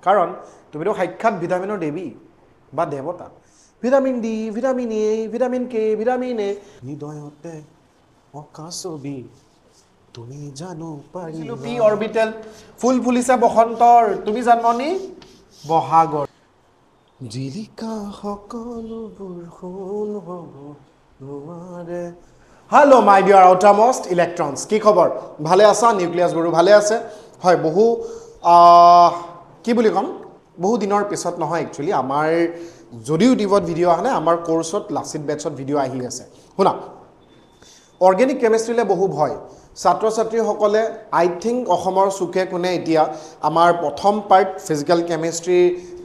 কাৰণ তুমিতো সাক্ষাৎ ভিটামিনৰ দেৱী বা দেৱতা vitamin D vitamin A vitamin K vitamin A হৃদয়তে অকাছবি তুমি জানো পাৰিছিলো পি অৰবিটেল ফুল ফুলিছে বসন্তৰ তুমি জানমনি বহাগৰ জিলিকা সকলোবোৰ সোণ হ'ব নোৱাৰে হেল্ল' মাই ডিয়াৰ আউটাৰমষ্ট ইলেক্ট্ৰনছ কি খবৰ ভালে আছা নিউক্লিয়াছ বড়ো ভালে আছে হয় বহু কি বুলি ক'ম বহু দিনৰ পিছত নহয় একচুৱেলি আমাৰ যদিও ইউটিউবত ভিডিঅ' অহা নাই আমাৰ কোৰ্চত লাচিত বেটছত ভিডিঅ' আহি আছে শুনা অৰ্গেনিক কেমিষ্ট্ৰিলৈ বহু ভয় ছাত্ৰ ছাত্ৰীসকলে আই থিংক অসমৰ চুকে কোণে এতিয়া আমাৰ প্ৰথম part physical chemistry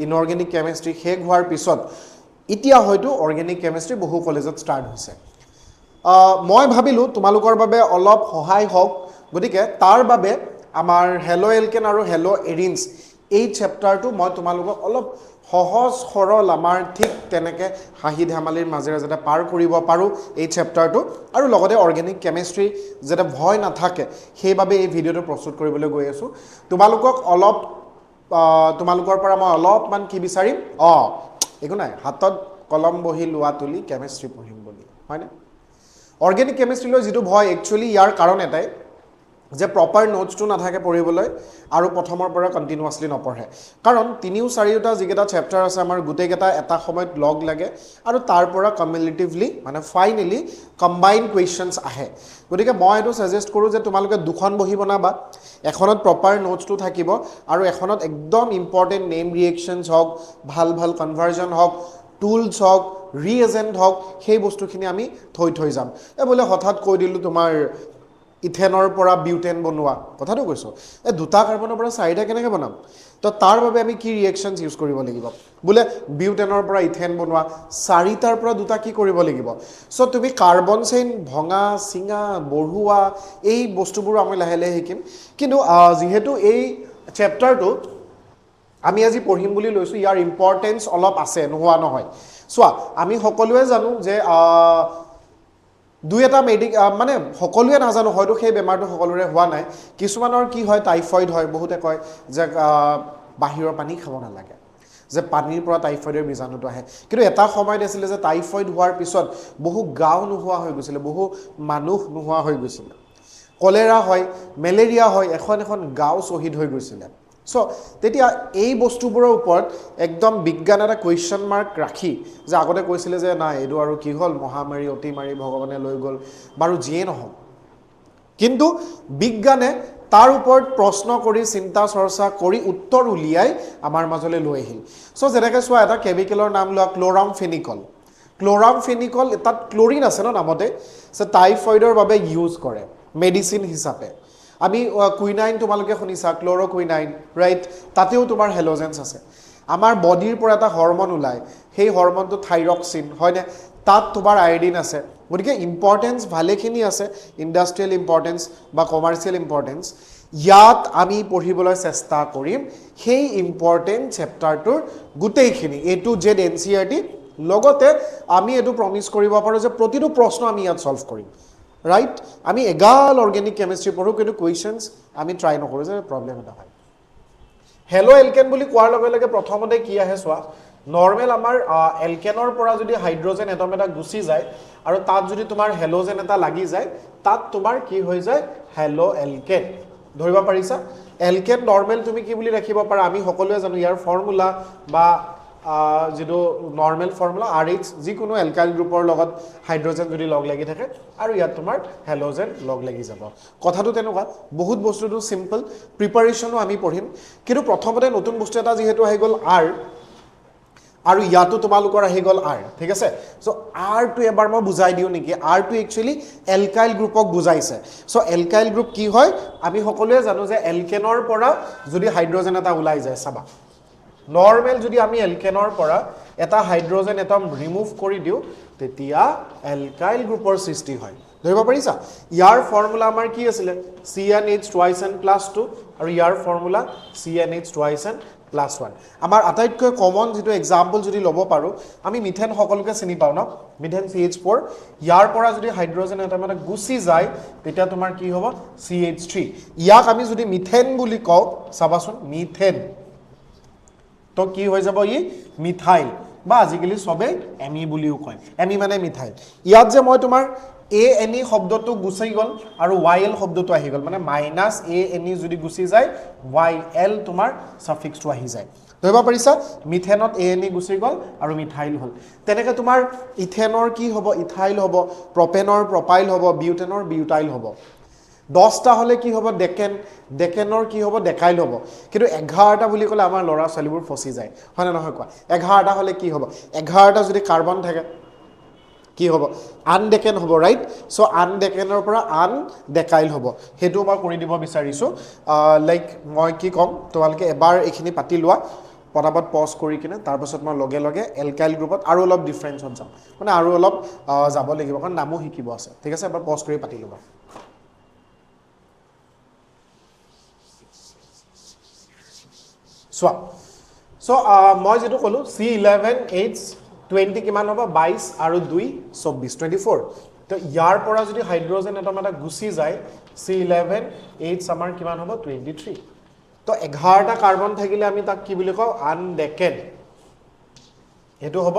inorganic chemistry শেষ হোৱাৰ পিছত এতিয়া হয়তো অৰ্গেনিক কেমিষ্ট্ৰি বহু কলেজত ষ্টাৰ্ট হৈছে মই ভাবিলোঁ তোমালোকৰ বাবে অলপ সহায় হওক গতিকে তাৰ বাবে আমাৰ হেলো এলকেন আৰু হেলো এৰিনছ এই চেপ্টাৰটো মই তোমালোকক অলপ সহজ সৰল আমাৰ ঠিক তেনেকৈ হাঁহি ধেমালিৰ মাজেৰে যাতে পাৰ কৰিব পাৰোঁ এই চেপ্টাৰটো আৰু লগতে অৰ্গেনিক কেমিষ্ট্ৰি যাতে ভয় নাথাকে সেইবাবে এই ভিডিঅ'টো প্ৰস্তুত কৰিবলৈ গৈ আছোঁ তোমালোকক অলপ তোমালোকৰ পৰা মই অলপমান কি বিচাৰিম একো নাই হাতত কলম বহি লোৱা তুলি কেমিষ্ট্ৰি পঢ়িম বুলি হয়নে অৰ্গেনিক কেমিষ্ট্ৰিলৈ যিটো ভয় একচুৱেলি ইয়াৰ কাৰণ এটাই যে প্ৰপাৰ নোটছটো নাথাকে পঢ়িবলৈ আৰু প্ৰথমৰ পৰা কণ্টিনিউৱাছলি নপঢ়ে কাৰণ 3-4টা যিকেইটা চেপ্টাৰ আছে আমাৰ গোটেইকেইটা এটা সময়ত লগ লাগে আৰু তাৰ পৰা কমিউলেটিভলি মানে ফাইনেলি কম্বাইন কুৱেশ্যনছ আহে গতিকে মই এইটো ছাজেষ্ট কৰোঁ যে তোমালোকে দুখন বহি বনাবা এখনত প্ৰপাৰ নোটছটো থাকিব আৰু এখনত একদম ইম্পৰ্টেণ্ট নেম ৰিয়েকশ্যনছ হওক ভাল ভাল কনভাৰ্জন হওক টুলছ হওক ৰিএজেণ্ট হওক সেই বস্তুখিনি আমি থৈ যাম বোলে হঠাৎ কৈ দিলোঁ তোমাৰ ইথেনৰ পৰা বিউটেন বনোৱা কথাটো কৈছোঁ দুটা কাৰ্বনৰ পৰা 4টা কেনেকৈ বনাম তো তাৰ বাবে আমি কি ৰিয়েকশ্যনছ ইউজ কৰিব লাগিব বোলে বিউটেনৰ পৰা ইথেন বনোৱা 4টাৰ পৰা 2টা কি কৰিব লাগিব চ' তুমি কাৰ্বন চেইন ভঙা চিঙা বঢ়োৱা এই বস্তুবোৰ আমি লাহে লাহে শিকিম কিন্তু যিহেতু এই চেপ্টাৰটো আমি আজি পঢ়িম বুলি লৈছোঁ ইয়াৰ ইম্পৰ্টেঞ্চ অলপ আছে নোহোৱা নহয় চোৱা আমি সকলোৱে জানো যে দুই এটা মানে সকলোৱে নাজানো হয়তো সেই বেমাৰটো সকলোৰে হোৱা নাই কিছুমানৰ কি হয় টাইফয়েড হয় বহুতে কয় যে বাহিৰৰ পানী খাব নালাগে যে পানীৰ পৰা টাইফয়েডৰ বীজাণুটো আহে কিন্তু এটা সময়ত আছিলে যে টাইফয়েড হোৱাৰ পিছত বহু গাঁও নোহোৱা হৈ গৈছিলে বহু মানুহ নোহোৱা হৈ গৈছিলে কলেৰা হয় মেলেৰিয়া হয় এখন গাঁও শ্বহীদ হৈ গৈছিলে চ' তেতিয়া এই বস্তুবোৰৰ ওপৰত একদম বিজ্ঞান এটা কুৱেশ্যন মাৰ্ক ৰাখি যে আগতে কৈছিলে যে নাই এইটো আৰু কি হ'ল মহামাৰী অতিমাৰী ভগৱানে লৈ গ'ল বাৰু যিয়ে নহওক কিন্তু বিজ্ঞানে তাৰ ওপৰত প্ৰশ্ন কৰি চিন্তা চৰ্চা কৰি উত্তৰ উলিয়াই আমাৰ মাজলৈ লৈ আহিল চ' যেনেকৈ চোৱা এটা কেমিকেলৰ নাম লোৱা ক্ল'ৰামফেনিকল তাত ক্ল'ৰিন আছে ন নামতে চ' টাইফয়েডৰ বাবে ইউজ কৰে মেডিচিন হিচাপে আমি কুইনাইন তোমালোকে শুনিছা ক্ল'ৰকুইনাইন ৰাইট তাতেও তোমাৰ হেল'জেন্স আছে আমাৰ বডিৰ পৰা এটা হৰমন ওলায় সেই হৰমনটো থাইৰক্সিন হয়নে তাত তোমাৰ আয়ডিন আছে গতিকে ইম্পৰ্টেঞ্চ ভালেখিনি আছে ইণ্ডাষ্ট্ৰিয়েল ইম্পৰ্টেঞ্চ বা কমাৰ্চিয়েল ইম্পৰ্টেঞ্চ ইয়াত আমি পঢ়িবলৈ চেষ্টা কৰিম সেই ইম্পৰ্টেণ্ট চেপ্টাৰটোৰ গোটেইখিনি A to Z NCERT লগতে আমি এইটো প্ৰমিছ কৰিব পাৰোঁ যে প্ৰতিটো প্ৰশ্ন আমি ইয়াত ছল্ভ কৰিম ৰাইট আমি এগাল অৰ্গেনিক কেমিষ্ট্ৰি পঢ়োঁ কিন্তু কুৱেশ্যনছ আমি ট্ৰাই নকৰোঁ যে প্ৰব্লেম এটা হয় হেলো এলকেন বুলি কোৱাৰ লগে লগে প্ৰথমতে কি আহে চোৱা নৰ্মেল আমাৰ এলকেনৰ পৰা যদি হাইড্ৰজেন এটম এটা গুচি যায় আৰু তাত যদি তোমাৰ হেলোজেন এটা লাগি যায় তাত তোমাৰ কি হৈ যায় হেলো এলকেন ধৰিব পাৰিছা এলকেন নৰ্মেল তুমি কি বুলি ৰাখিব পাৰা আমি সকলোৱে জানো ইয়াৰ ফৰ্মুলা বা যিটো নৰ্মেল ফৰ্মুলা RH যিকোনো এলকাইল গ্ৰুপৰ লগত হাইড্ৰজেন যদি লগ লাগি থাকে আৰু ইয়াত তোমাৰ হেলোজেন লগ লাগি যাব কথাটো তেনেকুৱা বহুত বস্তুটো সিম্পল প্ৰিপাৰেশ্যনো আমি পঢ়িম কিন্তু প্ৰথমতে নতুন বস্তু এটা যিহেতু আহি গ'ল R আৰু ইয়াতো তোমালোকৰ আহি গ'ল R ঠিক আছে চ' Rটো এবাৰ মই বুজাই দিওঁ নেকি Rটো একচুৱেলি এলকাইল গ্ৰুপক বুজাইছে চ' এলকাইল গ্ৰুপ কি হয় আমি সকলোৱে জানো যে এলকেনৰ পৰা যদি হাইড্ৰজেন এটা ওলাই যায় চাবা নৰ্মেল যদি আমি এলকেনৰ পৰা এটা হাইড্ৰজেন এটম ৰিমুভ কৰি দিওঁ তেতিয়া এলকাইল গ্ৰুপৰ সৃষ্টি হয় ধৰিব পাৰিছা ইয়াৰ ফৰ্মুলা আমাৰ কি আছিলে CnH twice n plus 2 আৰু ইয়াৰ formula CnH twice n plus 1 আমাৰ আটাইতকৈ কমন যেটো এক্সাম্পল যদি ল'ব পাৰো আমি মিথেন সকলোকে চিনি পাও ন মিথেন CH4 ইয়াৰ পৰা যদি হাইড্ৰজেন এটম এটা গুচি যায় তেতিয়া তোমাৰ কি হ'ব CH3 ইয়াক আমি যদি মিথেন বুলি কওঁ চাবাচোন মিথেন তো কি হৈ যাব ই মিথাইল বা আজিকালি সবে এমি বুলিও কয় এমি মানে মিথাইল ইয়াত যে মই তোমাৰ এ এনি শব্দটো গুছি গল আৰু ৱাইএল শব্দটো আহি গল মানে মাইনাস এ এনি যদি গুছি যায় ৱাইএল তোমাৰ সাফিক্সটো আহি যায় ধৰিব পাৰিছা মিথেনত এ এনি গুছি গল আৰু মিথাইল হল তেনেকে তোমাৰ ইথেনৰ কি হ'ব ইথাইল হ'ব প্ৰপেনৰ প্ৰপাইল হ'ব বিউটেনৰ বিউটাইল হ'ব 10টা হলে কি হ'ব ডেকেন ডেকেনৰ কি হ'ব ডেকাইল হ'ব কিন্তু 11টা বুলি ক'লে আমাৰ লৰা ছোৱালীবোৰ ফসি যায় হয় না নহয় কোৱা 11টা হলে কি হ'ব 11টা যদি কাৰ্বন থাকে কি হ'ব আনডেকেন হ'ব ৰাইট সো আনডেকেনৰ পৰা আন ডেকাইল হ'ব হেতু মই কৰি দিব বিচাৰিছো লাইক মই কি কম তোমালকে এবাৰ এখিনি পাতি লোৱা পটাপট পজ কৰি কিনে তাৰ পাছত মই লগে লগে এলকাইল গ্ৰুপত আৰু অলপ ডিফাৰেন্সত যাম মানে আৰু অলপ যাব লাগিব কাৰণ নামো শিকিব আছে ঠিক আছে এবাৰ পজ কৰি পাতি লবা সোয়া সো মই যেটো কলো C11H20 কিমান হ'ব 22 আৰু 2 24 24 তো ইয়াৰ পৰা যদি হাইড্ৰোজেন এটম এটা গুছি যায় C11H আমাৰ কিমান হ'ব 23 তো 11টা কাৰ্বন থাকিলে আমি তাক কি বুলি কওঁ আনডেকেড এটো হ'ব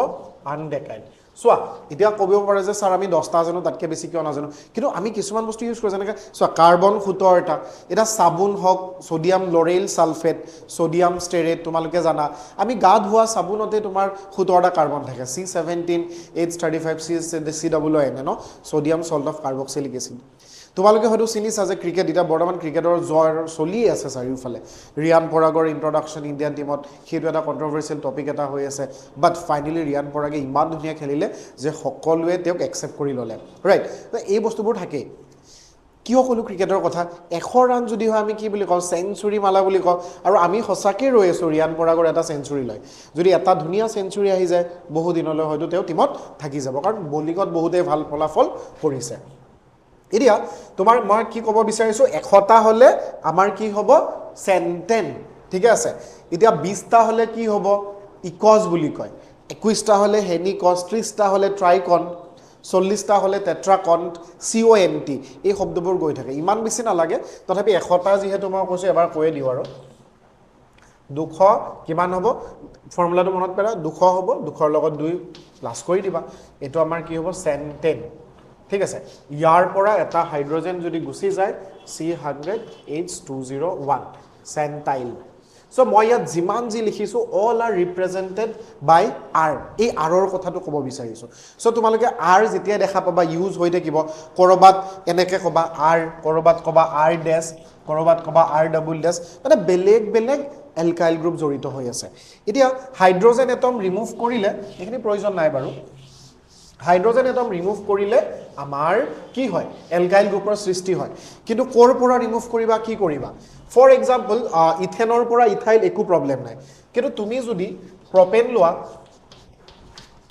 আনডেকাইড সোয়া এতিয়া কবিব পাৰে যে স্যার আমি 10টা জানো তাতকে বেছি কিয় নাজানো কিন্তু আমি কিছুমান বস্তু ইউজ কৰো যেনেকৈ সোয়া কাৰ্বন 17টা এটা সাবুন হক সোডিয়াম লৰেল সালফেট সোডিয়াম স্টেৰেট তোমালোকে জানা আমি গা ধোৱা সাবুনতে তোমাৰ 17টা কাৰ্বন থাকে C17H35 COON ন sodium salt of carboxylic acid তোমালোকে হয়তো চিনিছা যে ক্ৰিকেট এটা বৰ্তমান ক্ৰিকেটৰ জয় চলি আছে চাৰিওফালে ৰিয়ান পৰাগৰ ইন্ট্ৰোডাকশন ইণ্ডিয়ান টিমত সেইটো এটা কন্ট্ৰভাৰ্চিয়েল টপিক এটা হৈ আছে বাট ফাইনালি ৰিয়ান পৰাগে ইমান ধুনীয়া খেলিলে যে সকলোৱে তেওঁক একসেপ্ট কৰি ললে ৰাইট তো এই বস্তুবোৰ থাকে কিয় কলো ক্ৰিকেটৰ কথা 100 ৰান যদি হয় আমি কি বুলি কওঁ সেঞ্চুৰি মালা বুলি কওঁ আৰু আমি হসাকে ৰৈ আছো ৰিয়ান পৰাগৰ এটা সেঞ্চুৰি লয় যদি এটা ধুনীয়া সেঞ্চুৰি আহি যায় বহু দিনলৈ হয়তো তেওঁ টিমত থাকি যাব কাৰণ বলিঙত বহুতে ভাল ফলাফল কৰিছে এতিয়া তোমাৰ মই কি ক'ব বিচাৰিছো 100টা হলে আমাৰ কি হ'ব সেন্টেন ঠিক আছে এতিয়া 20টা হলে কি হ'ব ইকজ বুলি কয় 21টা হলে হেনিকজ 30টা হলে ট্ৰাইকন 40টা হলে টেট্ৰাকন্ট CONT এই শব্দবোৰ গৈ থাকে ইমান বেছি নালাগে তথাপি 100টা যিহেতু মই কৈছো এবাৰ কৈ দিও আৰু 200 কিমান হ'ব ফৰ্মুলাটো মনত পেৰা 200 হ'ব 200ৰ লগত 2 প্লাস কৰি দিবা এটো আমাৰ কি হ'ব সেন্টেন ঠিক আছে ইয়াৰ পৰা এটা হাইড্ৰোজেন যদি গুছি যায় C100H201 সেন্টাইল সো মই ইয়াত জিমান জি লিখিছো অল আর ৰিপ্ৰেজেন্টেড বাই R এই R ৰ কথাটো ক'ব বিচাৰিছো সো তোমালোকে R যেতিয়া দেখা পাবা ইউজ হৈ থাকিব কৰবাত এনেকে কবা R কৰবাত কবা R ড্যাশ কৰবাত কবা R ডাবল ড্যাশ মানে বেলেগ বেলেগ এলকাইল গ্ৰুপ জড়িত হৈ আছে এতিয়া হাইড্ৰোজেন এটম ৰিমুভ কৰিলে এখিনি প্ৰয়োজন নাই বাৰু হাইড্ৰোজেন এটম ৰিমুভ কৰিলে আমাৰ কি হয় এলকাইল গ্ৰুপৰ সৃষ্টি হয় কিন্তু কোৰ পৰা ৰিমুভ কৰিবা কি কৰিবা ফৰ এক্সাম্পল ইথেনৰ পৰা ইথাইল একো প্ৰবলেম নাই কিন্তু তুমি যদি প্ৰপেন লোৱা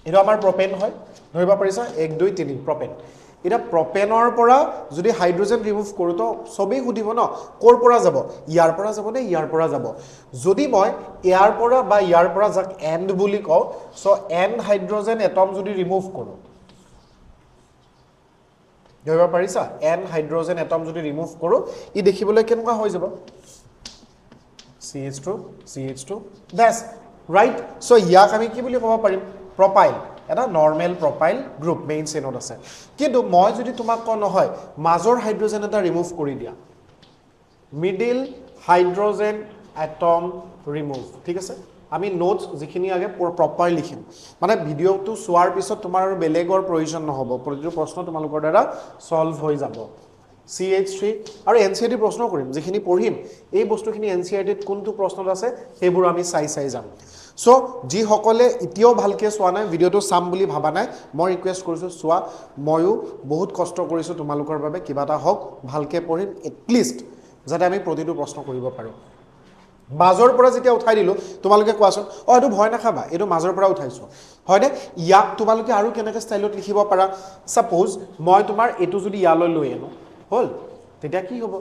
এটা আমাৰ প্ৰপেন হয় ধৰিবা পাৰিছা 1 2 3 প্ৰপেন এটা প্ৰপেনৰ পৰা যদি হাইড্ৰোজেন ৰিমুভ কৰো তো সবেই সুধিব ন কোৰ পৰা যাব ইয়াৰ পৰা যাব নে ইয়াৰ পৰা যাব যদি মই ইয়াৰ পৰা বা ইয়াৰ পৰা যাক এন্ড বুলি কও সো এন্ড হাইড্ৰোজেন এটম যদি ৰিমুভ কৰো ধৰিবা পাৰিছা এন্ড হাইড্ৰোজেন এটম যদি ৰিমুভ কৰো ই দেখিবলৈ কেনেকুৱা হৈ যাব CH2 দ্যাটস ৰাইট সো ইয়াক আমি কি বুলি ক'ব পাৰিম প্ৰপাইল এটা নৰমাল প্ৰপাইল গ্ৰুপ মেইন চেইনত আছে কিন্তু মই যদি তোমাক ক নহয় মাজৰ হাইড্ৰোজেন এটা ৰিমুভ কৰি দিয়া মিডল হাইড্ৰোজেন এটম ৰিমুভ ঠিক আছে আমি নোটস যিখিনি আগে প্ৰপাৰ লিখিম মানে ভিডিওটো চোৱাৰ পিছত তোমাৰ আৰু বেলেগৰ প্ৰয়োজন নহব প্ৰতিটো প্ৰশ্ন তোমালোকৰ দ্বাৰা সলভ হৈ যাব CH3 আৰু NCERT প্ৰশ্ন কৰিম যিখিনি পঢ়িম এই বস্তুখিনি NCERT কোনটো প্ৰশ্নত আছে সেইবোৰ আমি চাই যাম সো যি সকলে ইতিয়াও ভালকে চোৱা নাই ভিডিওটো চাম বুলি ভাবা নাই মই ৰিকুৱেষ্ট কৰিছো চোৱা ময়ো বহুত কষ্ট কৰিছো তোমালোকৰ বাবে কিবা এটা হক ভালকে পঢ়িম এটলিষ্ট যাতে আমি প্ৰতিটো প্ৰশ্ন কৰিব পাৰো মাজৰ পৰা যেতিয়া উঠাই দিলো তোমালোকে কোৱাচোন এটো ভয় নাখাবা এটো মাজৰ পৰা উঠাইছো হয়নে ইয়াক তোমালোকে আৰু কেনেকৈ ষ্টাইলত লিখিব পাৰা সাপোজ মই তোমাৰ এটো যদি ইয়ালৈ লৈ আনো হল তেতিয়া কি হ'ব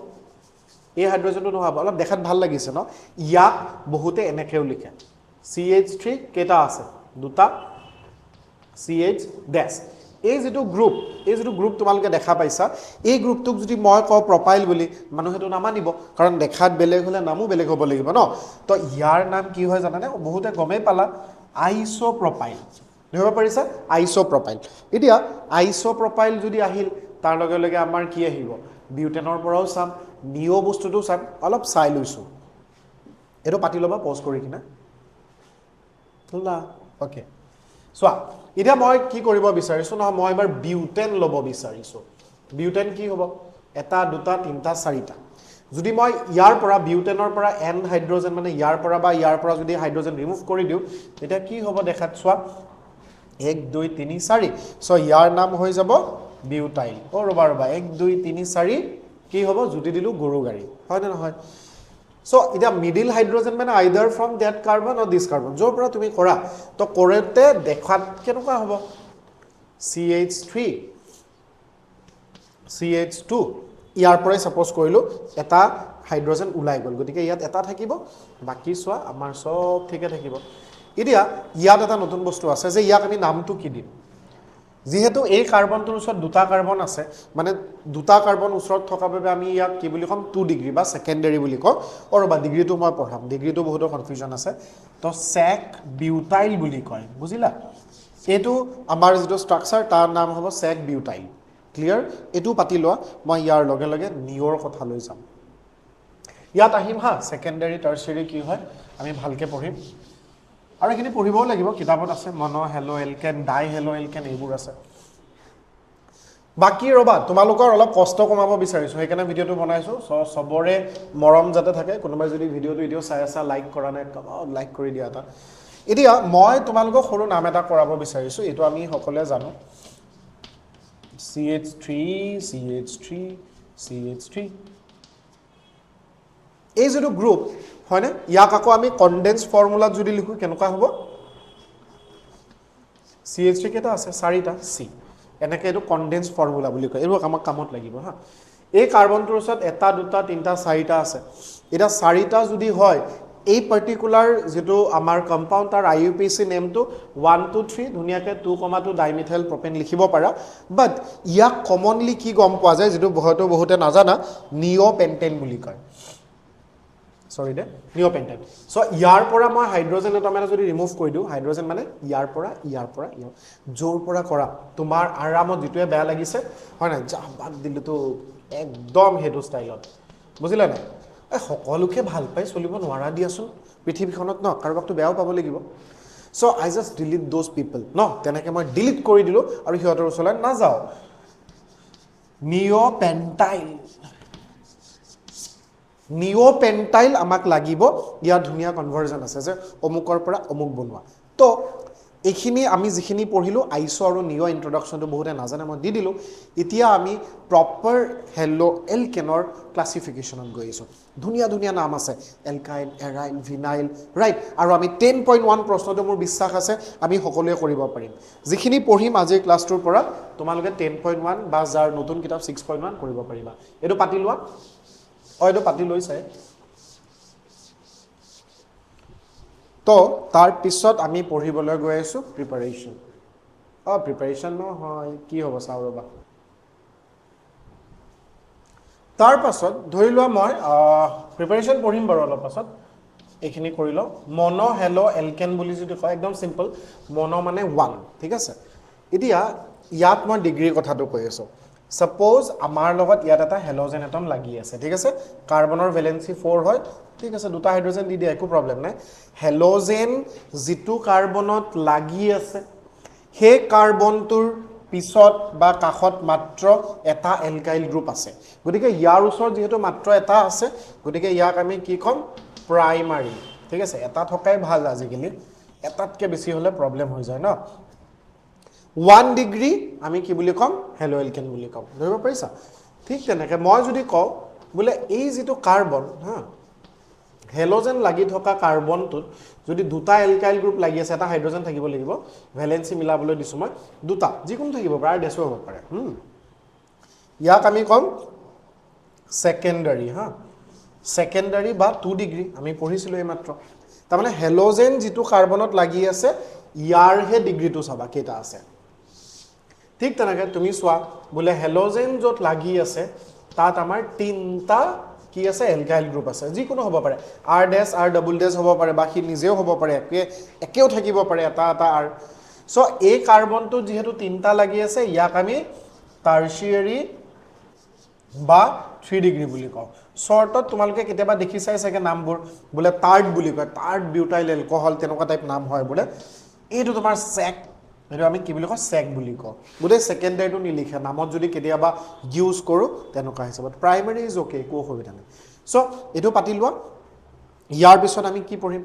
এই হাইড্ৰোজেনটো নহব অলপ দেখাত ভাল লাগিছে ন ইয়াক বহুতে এনেকেও লিখে CH3 কেটা আছে দুটা CH ড্যাশ এই যেটো গ্ৰুপ তোমালোকে দেখা পাইছা এই গ্ৰুপটোক যদি মই কওঁ প্ৰপাইল বুলি মানুহেটো নামানিব কাৰণ দেখাত বেলেগ হলে নামো বেলেগ হ'ব লাগিব ন তো ইয়াৰ নাম কি হয় জানানে বহুতে গমেই পালা আইসোপ্ৰপাইল ধৰিব পাৰিছা আইসোপ্ৰপাইল এতিয়া আইসোপ্ৰপাইল যদি আহিল তাৰ লগে লগে আমাৰ কি আহিব বিউটেনৰ পৰাও চাম নিও বস্তুটো চাম অলপ চাই লৈছো এটো পাতি লবা পজ কৰি কিনা ওকে চোৱা এতিয়া মই কি কৰিব বিচাৰিছো নহয় মই এবাৰ বিউটেন ল'ব বিচাৰিছো বিউটেন কি হ'ব এটা দুটা তিনটা চাৰিটা যদি মই ইয়াৰ পৰা বিউটেনৰ পৰা এন হাইড্ৰোজেন মানে ইয়াৰ পৰা বা ইয়াৰ পৰা যদি হাইড্ৰোজেন ৰিমুভ কৰি দিও তেতিয়া কি হ'ব দেখাত চোৱা 1 2 3 4 সো ইয়াৰ নাম হৈ যাব বিউটাইল ও ৰবা 1 2 3 4 কি হ'ব জুটি দিলু গৰু গাড়ী হয় না নহয় So, ida middle hydrogen মানে either from that carbon or this carbon. Jo pura tumi kora. To korete dekhat kenuka hobo? CH3 CH2 ইয়াৰ পৰাই suppose কৰিলো এটা হাইড্ৰোজেন উলাই গল গতিকে ইয়াত এটা থাকিব বাকি সোৱা আমাৰ সব ঠিকে থাকিব এতিয়া ইয়াত এটা নতুন বস্তু আছে যে ইয়াক আমি নামটো কি দিম যেহেতু এই কাৰ্বনটোৰ ওচৰত দুটা কাৰ্বন আছে মানে দুটা কাৰ্বন ওচৰত থকা বাবে আমি ইয়াক কি বুলি কম 2 ডিগ্ৰী বা সেকেন্ডাৰী বুলি কওঁ অৰবা ডিগ্ৰীটো মই পঢ়াম ডিগ্ৰীটো বহুত কনফিউজন আছে তো সেক বিউটাইল বুলি কয় বুজিলা এটো আমাৰ যেটো স্ট্ৰাকচাৰ তাৰ নাম হ'ব সেক বিউটাইল ক্লিয়াৰ এটো পাতি লোৱা মই ইয়াৰ লগে লগে নিয়ৰ কথা লৈ যাম ইয়াত আহিম হা সেকেন্ডাৰী টাৰচিয়াৰী কি হয় আমি ভালকে পঢ়িম আৰু এখিনি পঢ়িবও লাগিব কিতাপত আছে মনো হেলো এলকেন ডাই হেলো এলকেন এইবোৰ আছে বাকি ৰবা তোমালোকৰ অলপ কষ্ট কমাব বিচাৰিছো সেইকাৰণে ভিডিওটো বনাইছো সবৰে মৰম যাতে থাকে কোনোবাই যদি ভিডিও চাই আছে লাইক কৰা নাই লাইক কৰি দিয়া এটা এতিয়া মই তোমালোকক সৰু নাম এটা কৰাব বিচাৰিছো এটো আমি সকলে জানো CH3 CH3 CH3 এই যেটো গ্ৰুপ হয়নে ইয়াক আকৌ আমি কনডেন্স ফৰ্মুলা যদি লিখো কেনেকুৱা হ'ব CH3 কেটা আছে চাৰিটা C এনেকে এটো কনডেন্স ফৰ্মুলা বুলি কয় এটো আমাক কামত লাগিব হা এই কাৰ্বনটোৰ ওচৰত এটা দুটা তিনটা চাৰিটা আছে এটা চাৰিটা যদি হয় এই পাৰ্টিকুলাৰ যেটো আমাৰ কম্পাউন্ড তাৰ IUPAC নেমটো 1 2 3 ধুনিয়াকে 2,2 ডাইমিথাইল প্ৰপেন লিখিব পাৰা বাট ইয়াক কমনলি কি গম পোৱা যায় যেটো হয়তো বহুতে নাজানা নিওপেন্টেন বুলি কয় Sorry de neopentan so ইয়াৰ পৰা মই হাইড্ৰোজেন এটম এটা যদি ৰিমুভ কৰি দিও হাইড্ৰোজেন মানে ইয়াৰ পৰা জোৰ পৰা কৰা তোমাৰ আৰামত যেটোৱে বেয়া লাগিছে হয় না যা বাদ দিলু তো একদম হেডু ষ্টাইলত বুজিলা না এ সকলোকে ভাল পাই চলিব নোৱাৰা দিয়াছুন পৃথিৱীখনত ন কাৰবাকটো বেয়াও পাব লাগিব so I just delete those people no তেনেকে মই ডিলিট কৰি দিলো আৰু হিহঁতৰ ওচৰলৈ না যাও নিওপেন্টাইল আমাক লাগিব ইয়াৰ ধুনিয়া কনভাৰ্জন আছে যে অমুকৰ পৰা অমুক বনোৱা তো এখিনি আমি যিখিনি পঢ়িলো আইসো আৰু নিও ইন্ট্ৰোডাকশনটো বহুতে নাজানে মই দি দিলো এতিয়া আমি প্ৰপাৰ হেলো এলকেনৰ ক্লাসিফিকেশনত গৈছো ধুনিয়া নাম আছে এলকাইল এৰাইল ভিনাইল ৰাইট আৰু আমি 10.1 প্ৰশ্নটো মোৰ বিশ্বাস আছে আমি সকলোৱে কৰিব পাৰিম যিখিনি পঢ়িম আজিৰ ক্লাছটোৰ পৰা তোমালোকে 10.1 বা যাৰ নতুন কিতাপ 6.1 কৰিব পাৰিবা এটো পাতি লোৱা এটো পাতি লৈছে তো তাৰ পিছত আমি পঢ়িবলৈ গৈ আছো প্ৰিপাৰেচন নহয় কি হ'ব চাওৰবা তাৰ পাছত ধৰি লোৱা মই প্ৰিপাৰেচন পঢ়িম বাৰু অলপ পাছত এখিনি কৰি লও মনো হেলো এলকেন বুলি যদি কয় একদম সিম্পল মনো মানে 1 ঠিক আছে এতিয়া ইয়াত মই ডিগ্ৰীৰ কথাটো কৈ আছো Suppose আমাৰ লগত ইয়াত এটা হেলোজেন এটম লাগি আছে ঠিক আছে কাৰ্বনৰ ভ্যালেন্সি 4 হয় ঠিক আছে দুটা হাইড্ৰোজেন দি দিয়া একো প্ৰবলেম নাই হেলোজেন যেটো কাৰ্বনত লাগি আছে হে কাৰ্বনটোৰ পিছত বা কাখত মাত্ৰ এটা এলকাইল গ্ৰুপ আছে গতিকে ইয়াৰ ওচৰত যেহেতু মাত্ৰ এটা আছে গতিকে ইয়াক আমি কি কম প্ৰাইমাৰী ঠিক আছে এটা থকাই ভাল আজিকালি এটাতকে বেছি হলে প্ৰবলেম হৈ যায় ন 1 ডিগ্ৰী আমি কি বুলি কম হেলো এলকেন বুলি কম ধৰিব পাৰিছা ঠিক তেনেকে মই যদি কও বলে এই যেটো কাৰ্বন হা হেলোজেন লাগি থকা কাৰ্বনটোত যদি দুটা এলকাইল গ্ৰুপ লাগি আছে এটা হাইড্ৰোজেন থাকিব লাগিব ভ্যালেন্সি মিলাবলৈ দিছো মই দুটা যিকোনো থাকিব পাৰে ডেছো হ'ব পাৰে ইয়াক আমি কম সেকেন্ডাৰী বা 2 ডিগ্ৰী আমি পঢ়িছিলো এই মাত্ৰ তাৰ মানে হেলোজেন যেটো কাৰ্বনত লাগি আছে ইয়াৰ হে ডিগ্ৰীটো চাবা কেটা আছে ঠিক তেনেকৈ তুমি চোৱা বোলে হেলোজেন য'ত লাগি আছে তাত আমাৰ তিনিটা কি আছে এলকাইল গ্ৰুপ আছে যিকোনো হ'ব পাৰে আৰ ডেছ আৰ ডাবল ডেছ হ'ব পাৰে বা সি নিজেও হ'ব পাৰে একেও থাকিব পাৰে এটা এটা আৰ চ' এই কাৰ্বনটো যিহেতু তিনিটা লাগি আছে ইয়াক আমি টাৰ্চিয়াৰী বা 3 ডিগ্ৰী বুলি কওঁ শ্বৰ্টত তোমালোকে কেতিয়াবা দেখিছাই চাগে নামবোৰ বোলে টাৰ্ট বুলি কয় টাৰ্ট বিউটাইল এলকহল তেনেকুৱা টাইপ নাম হয় বোলে এইটো তোমাৰ চেক এইটো আমি কি বুলি কওঁ চেক বুলি কওঁ গোটেই ছেকেণ্ডাৰীটো নিলিখে নামত যদি কেতিয়াবা ইউজ কৰোঁ তেনেকুৱা হিচাপত প্ৰাইমেৰী ইজ অ'কে একো অসুবিধা নাই চ' এইটো পাতি লোৱা ইয়াৰ পিছত আমি কি পঢ়িম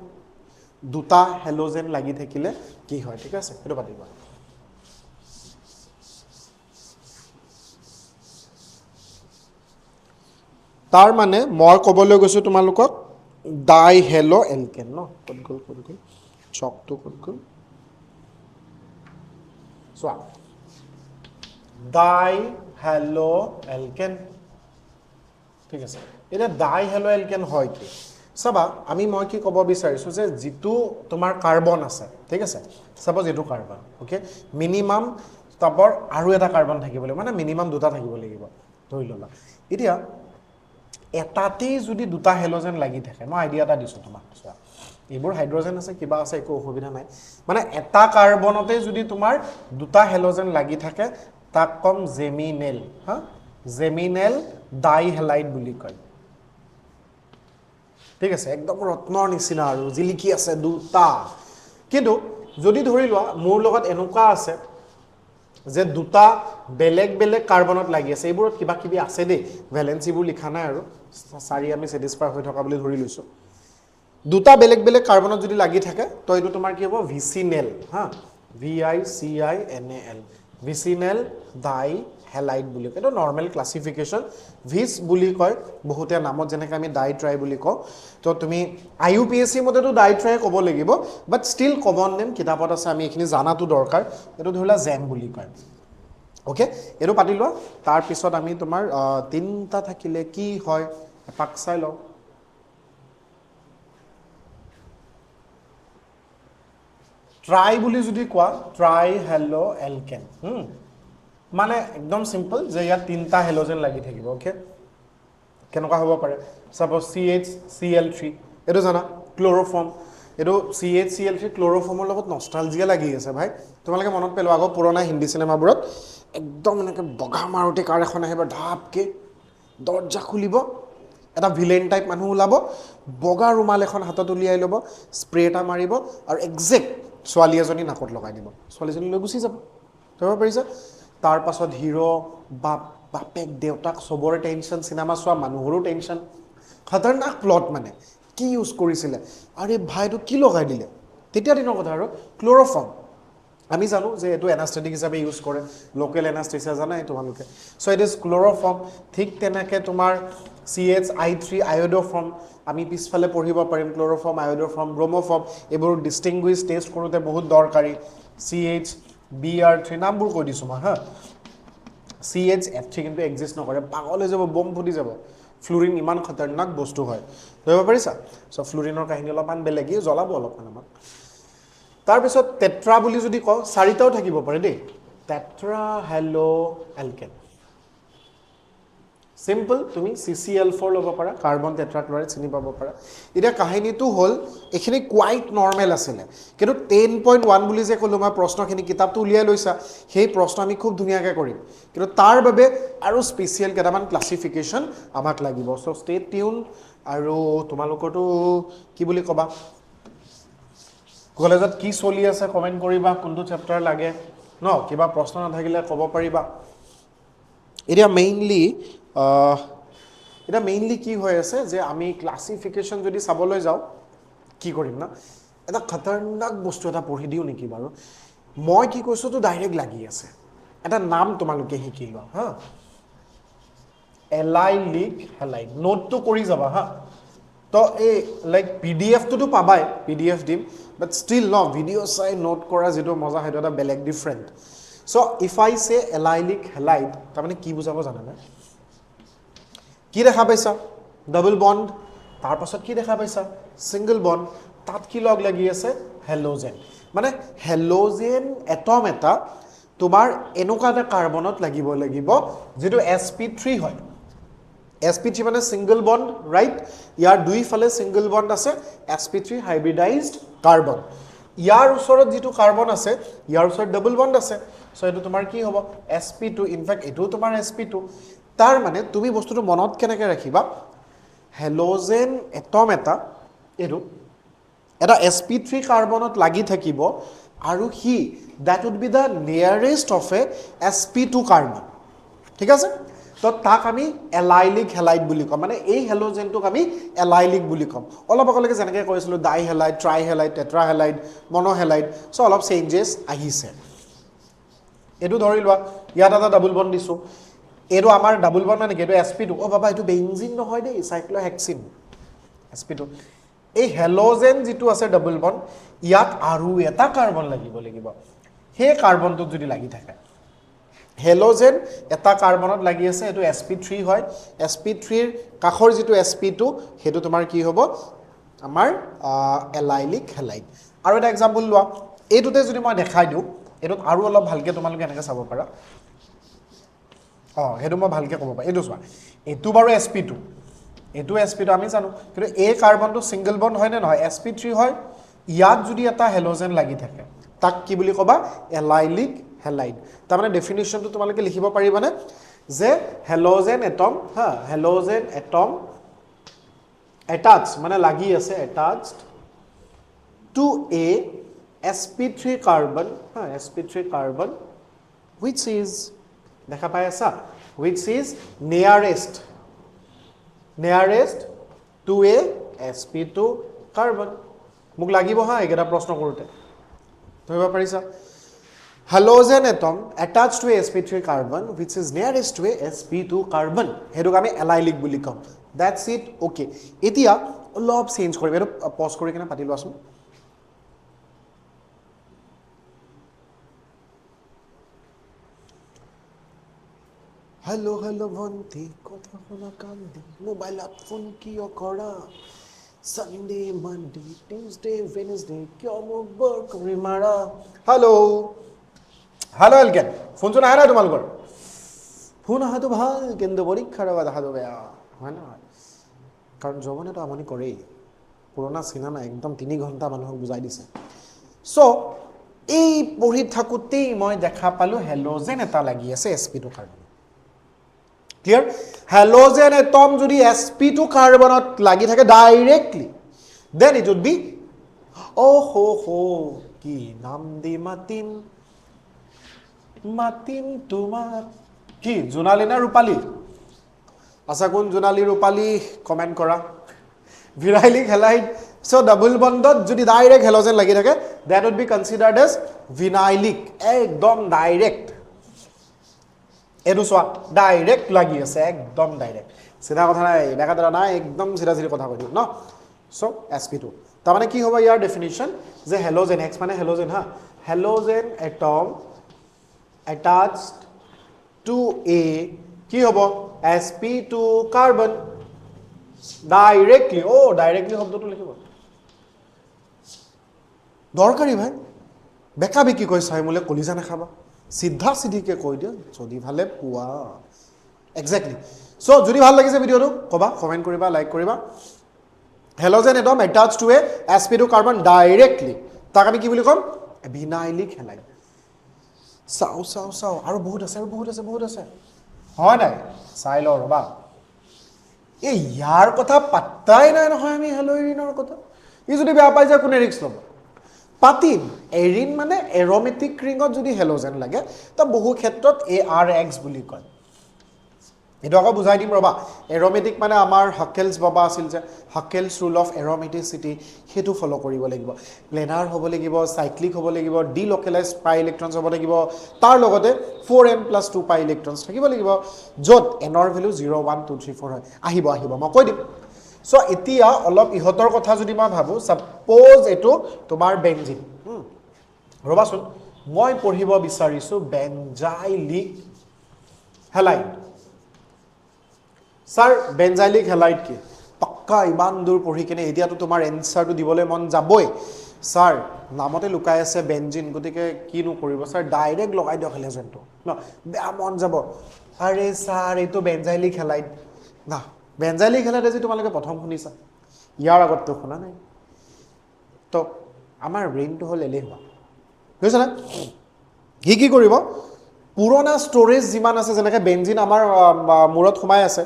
দুটা হেলোজেন লাগি থাকিলে কি হয় ঠিক আছে এইটো পাতি লোৱা তাৰ মানে মই ক'বলৈ গৈছোঁ তোমালোকক ডাই হেলো এলকেন ন ক'ত গ'ল চকটো ক'ত গ'ল চোৱা ডাই হেলো এলকেন ঠিক আছে এতিয়া ডাই হেলো এলকেন হয় কি চাবা মই কি ক'ব বিচাৰিছোঁ যে যিটো তোমাৰ কাৰ্বন আছে ঠিক আছে চাপ'জ এইটো কাৰ্বন অ'কে মিনিমাম তাপৰ আৰু এটা কাৰ্বন থাকিব লাগিব মানে মিনিমাম দুটা থাকিব লাগিব ধৰি ল'লা এতিয়া এটাতেই যদি দুটা হেলোজেন লাগি থাকে মই আইডিয়া এটা দিছোঁ তোমাক চোৱা এইবোৰ হাইড্ৰজেন আছে কিবা আছে একো অসুবিধা নাই মানে এটা কাৰ্বনতে যদি তোমাৰ দুটা হেলোজেন লাগি থাকে তাক কম জেমিনেল হা জেমিনেল ডাই হেলাইড বুলি কয় ঠিক আছে একদম ৰত্নৰ নিচিনা আৰু জিলিকি আছে দুটা কিন্তু যদি ধৰি লোৱা মোৰ লগত এনেকুৱা আছে যে দুটা বেলেগ বেলেগ কাৰ্বনত লাগি আছে এইবোৰত কিবা কিবি আছে দেই ভেলেন্সিবোৰ লিখা নাই আৰু চাৰি আমি ছেটিছফাই হৈ থকা বুলি ধৰি লৈছোঁ দুটা বেলেগ বেলেগ কাৰ্বনত যদি লাগি থাকে তো এইটো তোমাৰ কি হ'ব ভিচিনেল হা VICINAL ভিচিনেল ডাই হেলাইড বুলি কয় এইটো নৰ্মেল ক্লাছিফিকেশ্যন ভিচ বুলি কয় বহুতে নামত যেনেকৈ আমি ডাই ট্ৰাই বুলি কওঁ তো তুমি IUPAC মতেতো ডাই ট্ৰাই ক'ব লাগিব বাট ষ্টিল কমন নেম কিতাপত আছে আমি এইখিনি জানাটো দৰকাৰ এইটো ধৰি লোৱা জেম বুলি কয় অ'কে এইটো পাতি লোৱা তাৰপিছত আমি তোমাৰ তিনিটা থাকিলে কি হয় এপাক চাই লওঁ ট্ৰাই বুলি যদি কোৱা ট্ৰাই হেলো এলকেন মানে একদম সিম্পল যে ইয়াত তিনিটা হেলোজেন লাগি থাকিব অ'কে কেনেকুৱা হ'ব পাৰে চাপ'জ CHCl3 এইটো জানা ক্ল'ৰফৰ্ম এইটো CHCl3 ক্ল'ৰফৰ্মৰ লগত নষ্টালজিয়া লাগি আছে ভাই তোমালোকে মনত পেলোৱা আগৰ পুৰণা হিন্দী চিনেমাবোৰত একদম এনেকৈ বগা মাৰুতি কাৰ এখন আহিব ঢাপকৈ দৰ্জা খুলিব এটা ভিলেন টাইপ মানুহ ওলাব বগা ৰুমাল এখন হাতত উলিয়াই ল'ব স্প্ৰে এটা মাৰিব আৰু একজেক্ট ছোৱালী এজনী নাকত লগাই দিব ছোৱালীজনী লৈ গুচি যাব ধৰিব পাৰিছা তাৰ পাছত হিৰো বাপেক দেউতাক চবৰে টেনশ্যন চিনেমা চোৱা মানুহৰো টেনশ্যন খতৰনাক প্লট মানে কি ইউজ কৰিছিলে আৰে ভাইটো কি লগাই দিলে তেতিয়া দিনৰ কথা আৰু ক্ল'ৰফৰ্ম আমি জানো যে এইটো এনাষ্টেটিক হিচাপে ইউজ কৰে লোকেল এনাষ্টেচিয়া জানাই তোমালোকে চ' ইট ইজ ক্ল'ৰফৰ্ম ঠিক তেনেকৈ তোমাৰ CHI3 আয়ডোফৰ্ম আমি পিছফালে পঢ়িব পাৰিম ক্ল'ৰফৰ্ম আয়ডোফৰ্ম ব্ৰমোফৰ্ম এইবোৰ ডিষ্টিংগুইছ টেষ্ট কৰোঁতে বহুত দৰকাৰী CHBr3 নামবোৰ কৈ দিছোঁ মই হা CHF3 কিন্তু এক্সিষ্ট নকৰে পাগল হৈ যাব বম ফুটি যাব ফ্লুৰিন ইমান খতৰনাক বস্তু হয় ধৰিব পাৰিছা চ' ফ্লুৰিনৰ কাহিনী অলপমান বেলেগ জ্বলাব অলপমান আমাক তাৰপিছত টেট্ৰা বুলি যদি কওঁ চাৰিটাও থাকিব পাৰে দেই টেট্ৰা হেলো এলকেন সিম্পল তুমি CCl4 ল'ব পাৰা কাৰ্বন টেট্ৰাক্লৰাইড চিনি পাব পাৰা এতিয়া কাহিনীটো হ'ল এইখিনি কোৱাইট নৰ্মেল আছিলে কিন্তু 10.1 বুলি যে ক'লোঁ মই প্ৰশ্নখিনি কিতাপটো উলিয়াই লৈছা সেই প্ৰশ্ন আমি খুব ধুনীয়াকৈ কৰিম কিন্তু তাৰ বাবে আৰু স্পেচিয়েল কেইটামান ক্লাছিফিকেশ্যন আমাক লাগিব চ' ষ্টে টিউন আৰু তোমালোকৰতো কি বুলি ক'বা কলেজত কি চলি আছে কমেণ্ট কৰিবা কোনটো চেপ্টাৰ লাগে ন কিবা প্ৰশ্ন নাথাকিলে ক'ব পাৰিবা এতিয়া মেইনলি কি হৈ আছে যে আমি ক্লাছিফিকেশ্যন যদি চাবলৈ যাওঁ কি কৰিম না এটা খতৰনাক বস্তু এটা পঢ়ি দিওঁ নেকি বাৰু মই কি কৈছোঁতো ডাইৰেক্ট লাগি আছে এটা নাম তোমালোকে শিকি লোৱা হা এলাইলিক হেলাইড নোটটো কৰি যাবা হা তো এই লাইক PDFটোতো পাবাই PDF দিম বাট ষ্টিল ন ভিডিঅ' চাই নোট কৰা যিটো মজা সেইটো এটা বেলেগ ডিফাৰেণ্ট চ' ইফ আই চে এলাইলিক হেলাইড তাৰমানে কি বুজাব জানানে কি দেখা পাইছা ডাবল বণ্ড তাৰপাছত কি দেখা পাইছা ছিংগল বণ্ড তাত কি লগ লাগি আছে হেলোজেন মানে হেলোজেন এটম এটা তোমাৰ এনেকুৱা এটা কাৰ্বনত লাগিব যেটো sp3 হয় sp3 মানে সিঙ্গল বন্ড ৰাইট ইয়াৰ দুইফালে সিঙ্গল বন্ড আছে sp3 হাইব্ৰিডাইজড কাৰ্বন ইয়াৰ ওচৰত যেটো কাৰ্বন আছে ইয়াৰ ওচৰত ডাবল বন্ড আছে সো এটো তোমাৰ কি হ'ব sp2 ইনফ্যাক্ট এটো তোমাৰ sp2 তাৰ মানে তুমি বস্তুটো মনত কেনেকৈ ৰাখিবা হেলোজেন এটম এটো এটা sp3 কাৰ্বনত লাগি থাকিব আৰু হি that would be the nearest of a sp2 carbon ঠিক আছে তো তাক আমি এলাইলিক হেলাইড বুলি কম মানে এই হেলোজেনটোক আমি এলাইলিক বুলি কম অলপ আগলৈকে যেনেকৈ কৈছিলোঁ di halide tri halide tetra halide mono halide so অলপ চেঞ্জেছ আহিছে এটো ধৰি লোৱা ইয়াত এটা ডাবল বন্ড দিছো এটো আমাৰ ডাবল বন্ড মানে এটো sp2 ও বাবা এটো বেনজিন নহয় দেই সাইক্লোহেক্সিন sp2 এই হেলোজেন যেটো আছে ডাবল বন্ড ইয়াত আৰু এটা কাৰ্বন লাগিব হে কাৰ্বনটো যদি লাগি থাকে হেলোজেন এটা কাৰ্বনত লাগি আছে এটো sp3 হয় sp3 ৰ কাখৰ যেটো sp2 হেতু তোমাৰ কি হ'ব আমাৰ এলাইলিক হেলাইড আৰু এটা एग्जांपल লোৱা এটোতে যদি মই দেখাই দিও এটোত আৰু অলপ ভালকে তোমালোকে এনেকৈ চাব পাৰা হেতু মই ভালকে ক'ব পাৰা এটো চোৱা এটো বাৰু sp2 এটো sp2 আমি জানো কিন্তু এই কাৰ্বনটো সিঙ্গল বন্ড হয় নে নহয় sp3 হয় ইয়াত যদি এটা হেলোজেন লাগি থাকে তাক কি বুলি কবা এলাইলিক হেলাইড তাৰ মানে ডেফিনিশনটো তোমালোকে লিখিব পাৰিবানে যে halogen atom halogen atom attached মানে লাগি আছে attached to a sp3 carbon sp3 carbon which is দেখা পাই আছা which is nearest to a sp2 carbon মোক লাগিব একেটা প্ৰশ্ন কৰোতে ধৰিব পাৰিছা halogen atom attached to a sp3 carbon which is nearest to a sp2 carbon Hetuk আমি এলাইলিক বুলি কম that's it okay এতিয়া অলপ চেঞ্জ কৰিম এটো পজ কৰি কিনে পাতি লোৱাছোন হেল্ল ভন্টি কথা শুনা কান্দি মোবাইলত ফোন কিয় কৰা সানডে মানডে টিউজডে ওয়েডনেসডে কিয় মোক বৰ কৰি মাৰা হেল্ল এলকেন ফোনচোন আহে না তোমালোকৰ ফোন আহাটো ভাল কিন্তু পৰীক্ষাৰ আগত আহাটো বেয়া হয় না কাৰণ জৱনেতো আমনি কৰেই পুৰণা চিনেমা একদম 3 ঘণ্টা মানুহক বুজাই দিছে সো এই পঢ়ি থাকোতেই মই দেখা পালো হেলোজেন এটা লাগি আছে sp2 carbon clear halogen atom যদি sp2 কাৰ্বনত লাগি থাকে directly then it would be হো কি নাম দি মাতিম তোমাক কি জোনালী না ৰূপালী আশা কোন জোনালী ৰূপালী কমেন্ট কৰা ভিনাইলিক হেলাইড সো ডাবল বন্ডত যদি ডাইৰেক্ট হেলোজেন লাগি থাকে দ্যাট উড বি কনসিডাৰ্ড এজ ভিনাইলিক একদম ডাইৰেক্ট এটো সোয়া ডাইৰেক্ট লাগি আছে একদম ডাইৰেক্ট সিধা কথা নাই বেকাদৰা নাই একদম সিধা সিধি কথা কৈ দিও ন সো sp2 তাৰ মানে কি হ'ব ইয়াৰ ডেফিনিশন যে হেলোজেন x মানে halogen halogen atom attached to a কি হ'ব sp2 কাৰ্বন ডাইৰেক্টলি ডাইৰেক্টলি শব্দটো লিখিব দৰকাৰী ভাই বেকা বেকি কৈ চাই মোলে কলিজা নাখাবা সিদ্ধা সিদ্ধিকে কৈ দিও যদি ভালে পুৱা এক্স্যাক্টলি সো যদি ভাল লাগিছে ভিডিওটো কবা কমেন্ট কৰিবা লাইক কৰিবা halogen atom attached to a sp2 carbon directly তাক আমি কি বুলি কম ভিনাইলিক হেলাইড চাও আৰু বহুত আছে হয় নাই চাই ল ৰবা এই ইয়াৰ কথা পাত্তাই নাই নহয় আমি হেলোইনৰ কথা ই যদি বেয়া পাই যায় কোনে ৰিস্ক ল'ব পাতিম এৰিন মানে এৰোমেটিক ৰিঙত যদি হেলোজেন লাগে তো বহু ক্ষেত্ৰত ARX বুলি কয় এটো আকৌ বুজাই দিম ৰবা এৰোমেটিক মানে আমাৰ হাকেলছ বাবা আছিল যে হাকেলছ ৰুল অফ এৰোমেটিসিটি হেতু ফলো কৰিব লাগিব প্লেনাৰ হ'ব লাগিব সাইক্লিক হ'ব লাগিব ডিলোকেলাইজড পাই ইলেক্ট্ৰনছ হ'ব লাগিব তাৰ লগতে 4n + 2 পাই ইলেক্ট্ৰনছ থাকিব লাগিব যত n ৰ ভ্যালু 0 1 2 3 4 হয় আহিব মই কৈ দিম সো এতিয়া অলপ ইহতৰ কথা যদি মই ভাবো সাপোজ এটো তোমাৰ বেনজিন ৰবাচোন মই পঢ়িব বিচাৰিছো বেনজাইলিক হেলাইড স্যাৰ বেনজাইলিক হেলাইড কি পাক্কা ইমান দূৰ পঢ়ি কিনে এতিয়াতো তোমাৰ এনসাৰটো দিবলৈ মন যাবই স্যাৰ নামতে লুকাই আছে বেঞ্জিন গতিকে কিনো কৰিব স্যাৰ ডাইৰেক্ট লগাই দিয়ক হেলোজেনটো ন বেয়া মন যাব আৰে স্যাৰ এইটো বেঞ্জাইলিক হেলাইড না বেঞ্জাইলিক হেলাইড যে তোমালোকে প্ৰথম শুনিছা ইয়াৰ আগততো শুনা নাই তো আমাৰ ব্ৰেইনটো হ'ল এলেহুৱা বুজিছা না সি কি কৰিব পুৰণা ষ্ট'ৰেজ যিমান আছে যেনেকৈ বেঞ্জিন আমাৰ মূৰত সোমাই আছে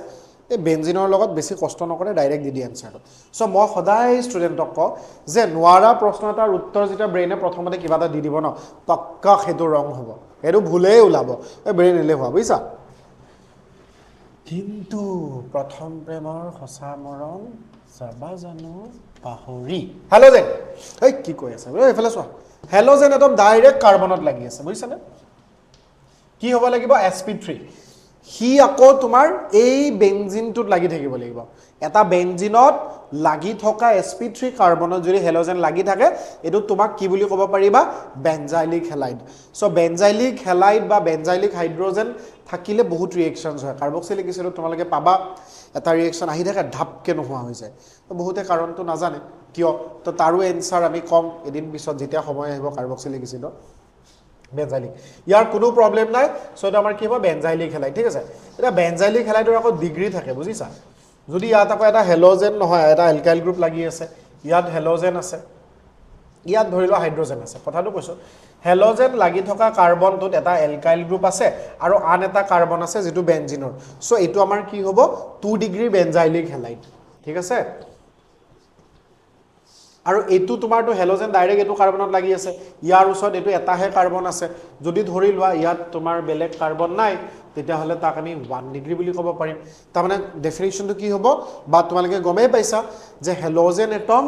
এই বেঞ্জিনৰ লগত বেছি কষ্ট নকৰে ডাইৰেক্ট দি দিয়ে এনচাৰটো চ' মই সদায় ষ্টুডেণ্টক কওঁ যে নোৱাৰা প্ৰশ্ন এটাৰ উত্তৰ যেতিয়া ব্ৰেইনে প্ৰথমতে কিবা এটা দি দিব ন পাক্কা সেইটো ৰং হ'ব সেইটো ভুলেই ওলাব এই ব্ৰেইন এলেহুৱা বুজিছা কিন্তু প্ৰথম প্ৰেমৰ সঁচা মৰম যাবা জানো পাহৰি হেলোজেন এই কি কৈ আছে এইফালে চোৱা হেলোজেন একদম ডাইৰেক্ট কাৰ্বনত লাগি আছে বুজিছানে কি হ'ব লাগিব sp3 সি আকৌ তোমাৰ এই বেঞ্জিনটোত লাগি থাকিব লাগিব এটা বেঞ্জিনত লাগি থকা sp3 কাৰ্বনত যদি হেলোজেন লাগি থাকে এটো তোমাক কি বুলি ক'ব পাৰিবা বেঞ্জাইলিক হেলাইড সো বেঞ্জাইলিক হেলাইড বা বেঞ্জাইলিক হাইড্ৰোজেন থাকিলে বহুত ৰিএকচনছ হয় কাৰ্বক্সিলিক এসিডত তোমালোকে পাবা এটা ৰিএকচন আহি থাকে ঢাপকে নোহোৱা হৈ যায় তো বহুতে কাৰণটো নাজানে কিয় তো তাৰো এনসাৰ আমি কম এদিন পিছত যেতিয়া সময় আহিব কাৰ্বক্সিলিক এসিডত বেঞ্জাইলিক ইয়াৰ কোনো প্ৰবলেম নাই সো এটা আমাৰ কি হ'ব বেঞ্জাইলিক হেলাইড ঠিক আছে এটা বেঞ্জাইলিক হেলাইডৰ আকৌ ডিগ্ৰী থাকে বুজিছা যদি ইয়াত আকৌ এটা হেলোজেন নহয় এটা এলকাইল গ্ৰুপ লাগি আছে ইয়াত হেলোজেন আছে ইয়াত ধৰি লোৱা হাইড্ৰোজেন আছে কথাটো কৈছো হেলোজেন লাগি থকা কাৰ্বনটোত এটা এলকাইল গ্ৰুপ আছে আৰু আন এটা কাৰ্বন আছে যেটো বেঞ্জিনৰ সো এটো আমাৰ কি হ'ব 2 ডিগ্ৰী বেঞ্জাইলিক হেলাইড ঠিক আছে আৰু এটো তোমাৰটো হেলোজেন ডাইৰেক্ট এটো কাৰ্বনত লাগি আছে ইয়াৰ ওচৰত এটো এটাহে কাৰ্বন আছে যদি ধৰি লোৱা ইয়াত তোমাৰ বেলেগ কাৰ্বন নাই তেতিয়া হলে তাক আমি 1 ডিগ্ৰী বুলি ক'ব পাৰিম তাৰ মানে ডেফিনিশনটো কি হ'ব বা তোমালোকে গমেই পাইছা যে halogen atom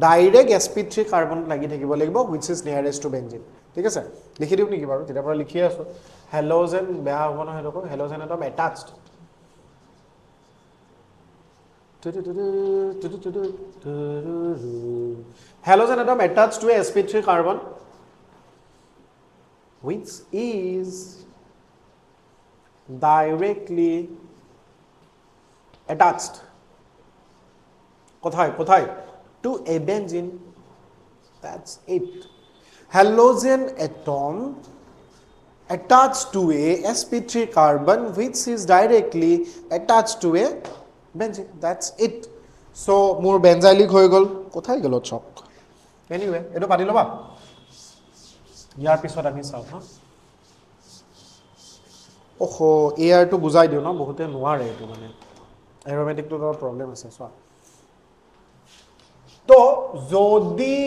direct sp3 carbon লাগি থাকিব লাগিব which is nearest to benzene ঠিক আছে লিখি দিও নেকি বাৰু তেতিয়া পৰা লিখি আছো হেলোজেন বেয়া হ'ব নহয় দেখো halogen atom attached halogen atom attached to a sp3 carbon which is directly attached কোথায় to a benzene that's it halogen atom attached to a sp3 carbon which is directly attached to a benzene that's it so more benzylic হৈ গল কোথায় গেল চক anyway এটো পাতি লবা ইয়াৰ পিছত আমি চাও না ওহো এয়াৰ টো বুজাই দিও না বহুতে নোৱাৰে এটো মানে এৰোমেটিক টো প্ৰবলেম আছে সো তো যদি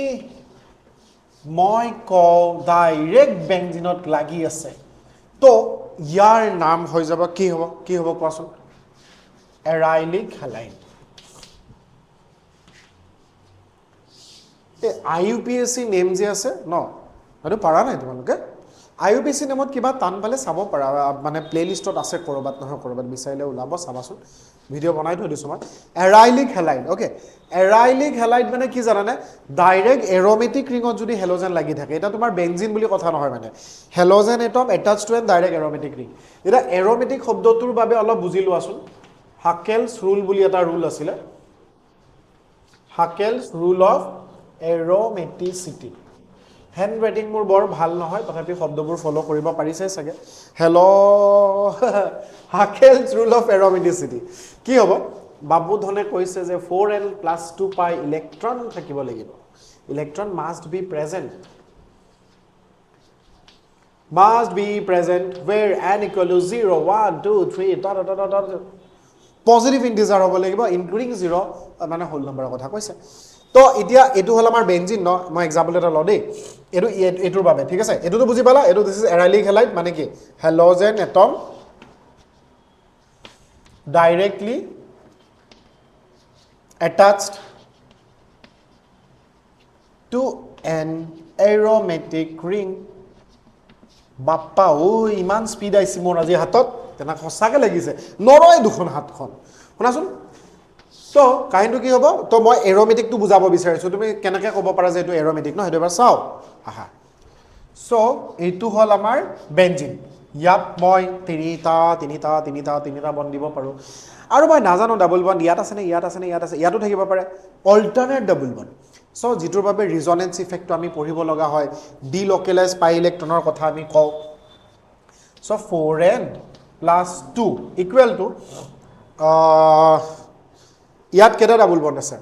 মই কও ডাইৰেক্ট বেঞ্জিনত লাগি আছে তো ইয়াৰ নাম হৈ যাব কি হ'ব কোৱাচোন এৰাইলিক হেলাইড IUPAC নেম যে আছে ন আৰু পাৰা নাই তোমালোকে IUPAC নামত কিবা টান পালে চাব পাৰা মানে প্লেলিষ্টত আছে কৰবাত নহয় কৰবাত বিচাৰিলে ওলাব চাবাচোন ভিডিও বনাই থৈ দিছো মই এৰাইলিক হেলাইড ওকে এৰাইলিক হেলাইড মানে কি জানানে ডাইৰেক্ট এৰোমেটিক ৰিঙত যদি হেলোজেন লাগি থাকে এটা তোমাৰ বেঞ্জিন বুলি কথা নহয় মানে halogen atom attached to a direct aromatic ring এটা এৰোমেটিক শব্দটোৰ বাবে অলপ বুজি লোৱাচোন হাকেলছ ৰুল বুলি এটা ৰুল আছিল হাকেলছ ৰুল অফ এৰোমেটিসিটি হ্যান্ড ৰাইটিং মোৰ বৰ ভাল নহয় তথাপি শব্দবোৰ ফলো কৰিব পাৰিছে চাগে হেলো হাকেলছ ৰুল অফ এৰোমেটিসিটি কি হ'ব বাবু ধনে কৈছে যে 4n + 2 পাই ইলেক্ট্ৰন থাকিব লাগিব electron must be present where n = 0 1 2 3 positive integer হ'ব লাগিব ইনক্লুডিং 0 মানে হোল নম্বৰৰ কথা কৈছে তো এতিয়া এটো হল আমাৰ বেঞ্জিন ন মই एग्जांपल এটা লও দেই এটোৰ বাবে ঠিক আছে এটোটো বুজি পালা এটো দিস ইজ এৰাইলিক হেলাইড মানে কি halogen atom directly attached to an aromatic ring বাপ্পা ও ইমান স্পিড আইছি মোৰ আজি হাতত তেনা খসাকে লাগিছে নৰয় দুখন হাতখন শুনাচোন সো কাহিনটো কি হ'ব তো মই এৰোমেটিক টো বুজাব বিচাৰিছো তুমি কেনেকৈ ক'ব পাৰা যে এটো এৰোমেটিক ন হেটো এবাৰ চাও আহা সো এইটো হল আমাৰ বেঞ্জিন ইয়াত মই তিনিটা বন দিব পাৰো আৰু মই নাজানো ডাবল বন ইয়াত আছে নে ইয়াতো থাকিব পাৰে অল্টাৰনেট ডাবল বন সো যিটোৰ বাবে ৰিজনেন্স ইফেক্টটো আমি পঢ়িব লগা হয় ডিলকেলাইজ পাই ইলেক্ট্ৰনৰ কথা আমি কওঁ সো 4n + 2 ইকুৱেল টু ইয়াত কেইটা ডাবল বন্ড আছে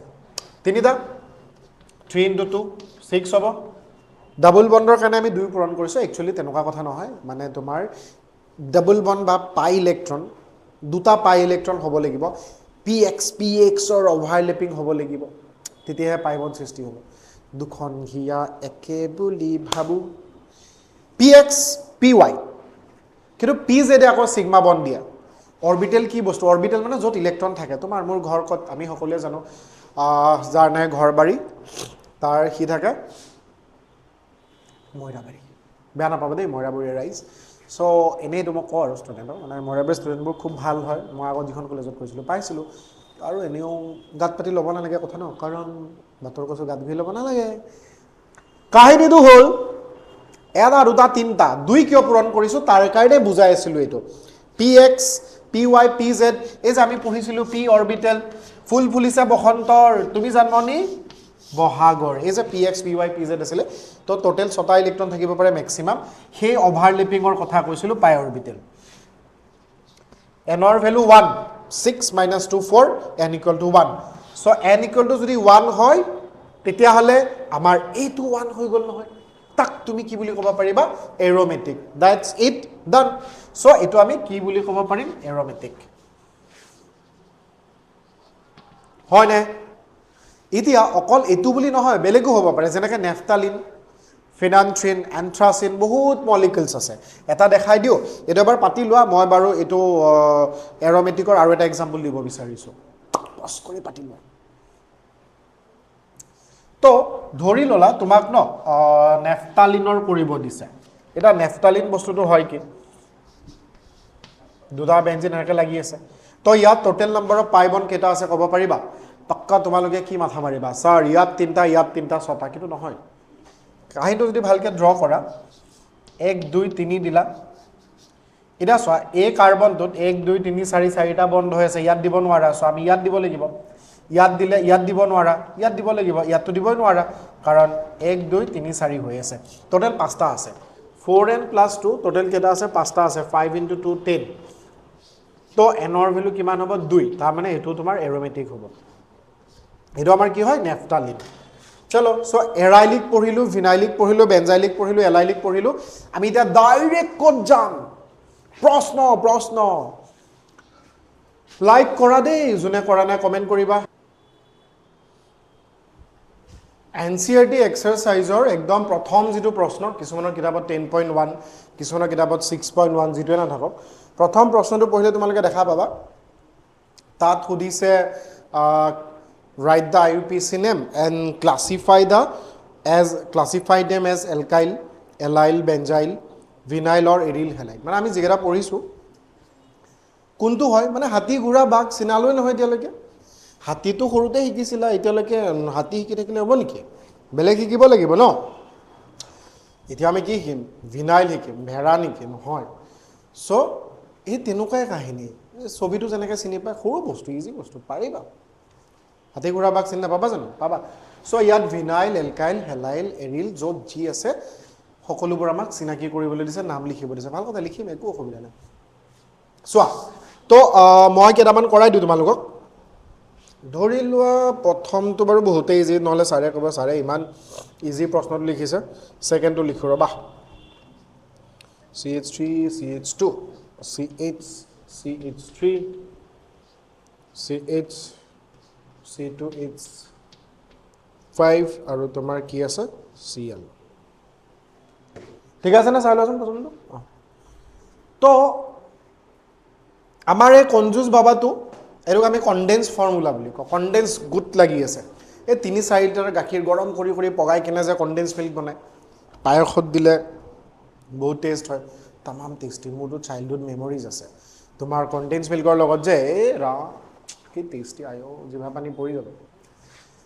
তিনিটা 3 × 2 6 হ'ব ডাবল বন্ডৰ কাৰণে আমি 2 পূৰণ কৰিছোঁ একচুৱেলি তেনেকুৱা কথা নহয় মানে তোমাৰ ডাবল বন্ড বা পাই ইলেক্ট্ৰন দুটা পাই ইলেক্ট্ৰন হ'ব লাগিব pxৰ অভাৰলেপিং হ'ব লাগিব তেতিয়াহে পাই বন্ড সৃষ্টি হ'ব দুখন ঘিয়া একে বুলি ভাবো px py কিন্তু pz আকৌ সিগমা বন্ড দিয়া অৰবিটেল কি বস্তু অৰবিটেল মানে য'ত ইলেক্ট্ৰন থাকে তোমাৰ মোৰ ঘৰ ক'ত আমি সকলোৱে জানো যাৰ নাই ঘৰ বাৰী তাৰ কি থাকে ময়ৰাবাৰী বেয়া নাপাব দেই ময়ৰাবাৰী ৰাইজ সো এনেই তো মই কওঁ আৰু ষ্টুডেণ্টক মানে ময়ৰাবাৰী ষ্টুডেণ্টবোৰ খুব ভাল হয় মই আগত যিখন কলেজত কৰিছিলোঁ পাইছিলোঁ আৰু এনেও গাত পাতি ল'ব নালাগে কথা ন কাৰণ বাটৰ কচু গাত ঘূৰি ল'ব নালাগে কাহিনীটো হ'ল এটা দুটা তিনিটা 2 কিয় পূৰণ কৰিছোঁ তাৰ কাৰণে বুজাই আছিলোঁ এইটো px py pz এই যে আমি পঢ়িছিলোঁ p অৰবিটেল ফুল ফুলিছে বসন্তৰ তুমি জানমনি বহাগৰ এই যে px py pz আছিলে তো টোটেল 6টা ইলেক্ট্ৰন থাকিব পাৰে ম্যাক্সিমাম সেই অভাৰলেপিংৰ কথা কৈছিলোঁ পাই অৰবিটেল n ৰ ভ্যালু 1 6 - 2 4 n = 1 সো n = যদি 1 হয় তেতিয়া হলে আমাৰ এইটো 1 হৈ গ'ল নহয় তাক তুমি কি বুলি ক'ব পাৰিবা aromatic that's it done so এটো আমি কি বুলি ক'ব পাৰিম এৰোমেটিক হয় না এতিয়া অকল এটো বুলি নহয় বেলেগো হ'ব পাৰে যেনেকৈ নেফথালিন ফিনান্থ্ৰিন এন্থ্ৰাসিন বহুত মলিকিউলছ আছে এটা দেখাই দিও এটো এবাৰ পাতি লোৱা মই বাৰু এটো এৰোমেটিকৰ আৰু এটা এক্সাম্পল দিব বিচাৰিছো পাস কৰি পাতি লোৱা তো ধৰি ললা তোমাক ন নেফথালিনৰ কৰিব দিছে এটা নেফথালিন বস্তুটো হয় কি দুটা বেঞ্জিন একে লাগি আছে তো ইয়াত total number of pi bond কেইটা আছে ক'ব পাৰিবা পাক্কা তোমালোকে কি মাথা মাৰিবা স্যাৰ ইয়াত তিনটা ছটা কিন্তু নহয় কাহিনীটো যদি ভালকে ড্ৰ কৰা 1 2 3 দিলা এটা চোৱা এই কাৰ্বনটোত 1 2 3 4 4টা বন্ড হৈ আছে ইয়াত দিব নোৱাৰা সো আমি ইয়াত দিব লাগিব ইয়াত দিলে ইয়াত দিব নোৱাৰা ইয়াত দিব লাগিব ইয়াতটো দিবই নোৱাৰা কাৰণ 1 2 3 4 হৈ আছে টোটেল 5টা আছে 4n + 2 টোটেল কেইটা আছে 5টা আছে 5 × 2 10 তো n ৰ ভ্যালু কিমান হ'ব 2 তাৰ মানে এটো তোমাৰ এৰোমেটিক হ'ব এটো আমাৰ কি হয় নেফথালিন চলো সো এৰাইলিক পঢ়িলো ভিনাইলিক পঢ়িলো বেনজাইলিক পঢ়িলো এলাইলিক পঢ়িলো আমি এটা ডাইৰেক্ট কোড যাম প্ৰশ্ন লাইক কৰা দেই জুনে কৰা নাই কমেন্ট কৰিবা এনসিআৰটি এক্সাৰসাইজৰ একদম প্ৰথম যেটো প্ৰশ্ন কিছুমানৰ কিতাপত 10.1 কিছুমানৰ কিতাপত 6.1 যেটোৱে না থাকক প্ৰথম প্ৰশ্নটো পঢ়িলে তোমালোকে দেখা পাবা তাত সুধিছে write the IUPAC name and classify them as alkyl, allyl, benzyl, vinyl or aryl halide. মানে আমি যেগেৰা পঢ়িছো কোনটো হয় মানে হাতী ঘোঁৰা বাঘ চিনালৈ নহয় এতিয়ালৈকে হাতীটো সৰুতে শিকিছিলা এতিয়ালৈকে হাতী শিকি থাকিলে হ'ব নেকি বেলেগ শিকিব লাগিব ন এতিয়া আমি কি শিকিম ভিনাইল শিকিম ভেড়া নেকি নহয় সো এই তেনেকুৱাই কাহিনী ছবিটো যেনেকৈ চিনি পায় সৰু বস্তু ইজি বস্তু পাৰিবা হাতী ঘোঁৰা বাঘ চিনি নাপাবা জানো পাবা সো ইয়াত ভিনাইল এলকাইল হেলাইল এৰিল য'ত যি আছে সকলোবোৰ আমাক চিনাকি কৰিবলৈ দিছে নাম লিখিব দিছে ভাল কথা লিখিম একো অসুবিধা নাই চোৱা তো মই কেইটামান কৰাই দিওঁ তোমালোকক ধৰি লোৱা প্ৰথমটো বাৰু বহুতেই ইজি নহ'লে ছাৰে ক'ব ছাৰে ইমান ইজি প্ৰশ্নটো লিখিছে ছেকেণ্ডটো লিখো ৰ'বা CH3 CH2 CH CH3 CH C2H5 আৰু তোমাৰ কি আছে Cl ঠিক আছে না চাই লোৱাচোন প্ৰশ্নটো তো আমাৰ এই কনজুজ বাবাটো এৰক আমি কনডেন্স ফৰ্মুলা বুলি কওঁ কনডেন্স গুট লাগি আছে এই 3-4 লিটাৰ গাখীৰ গৰম কৰি পগাই কেনে যে কনডেন্স মিল্ক বনায় পায়সত দিলে বহুত টেষ্ট হয় তামাম টেষ্টি মোৰটো চাইল্ডহুড মেমৰিজ আছে তোমাৰ কনডেন্স মিল্কৰ লগত যে ৰা কি টেষ্টি আয়ো জিভা পানী পৰি যাব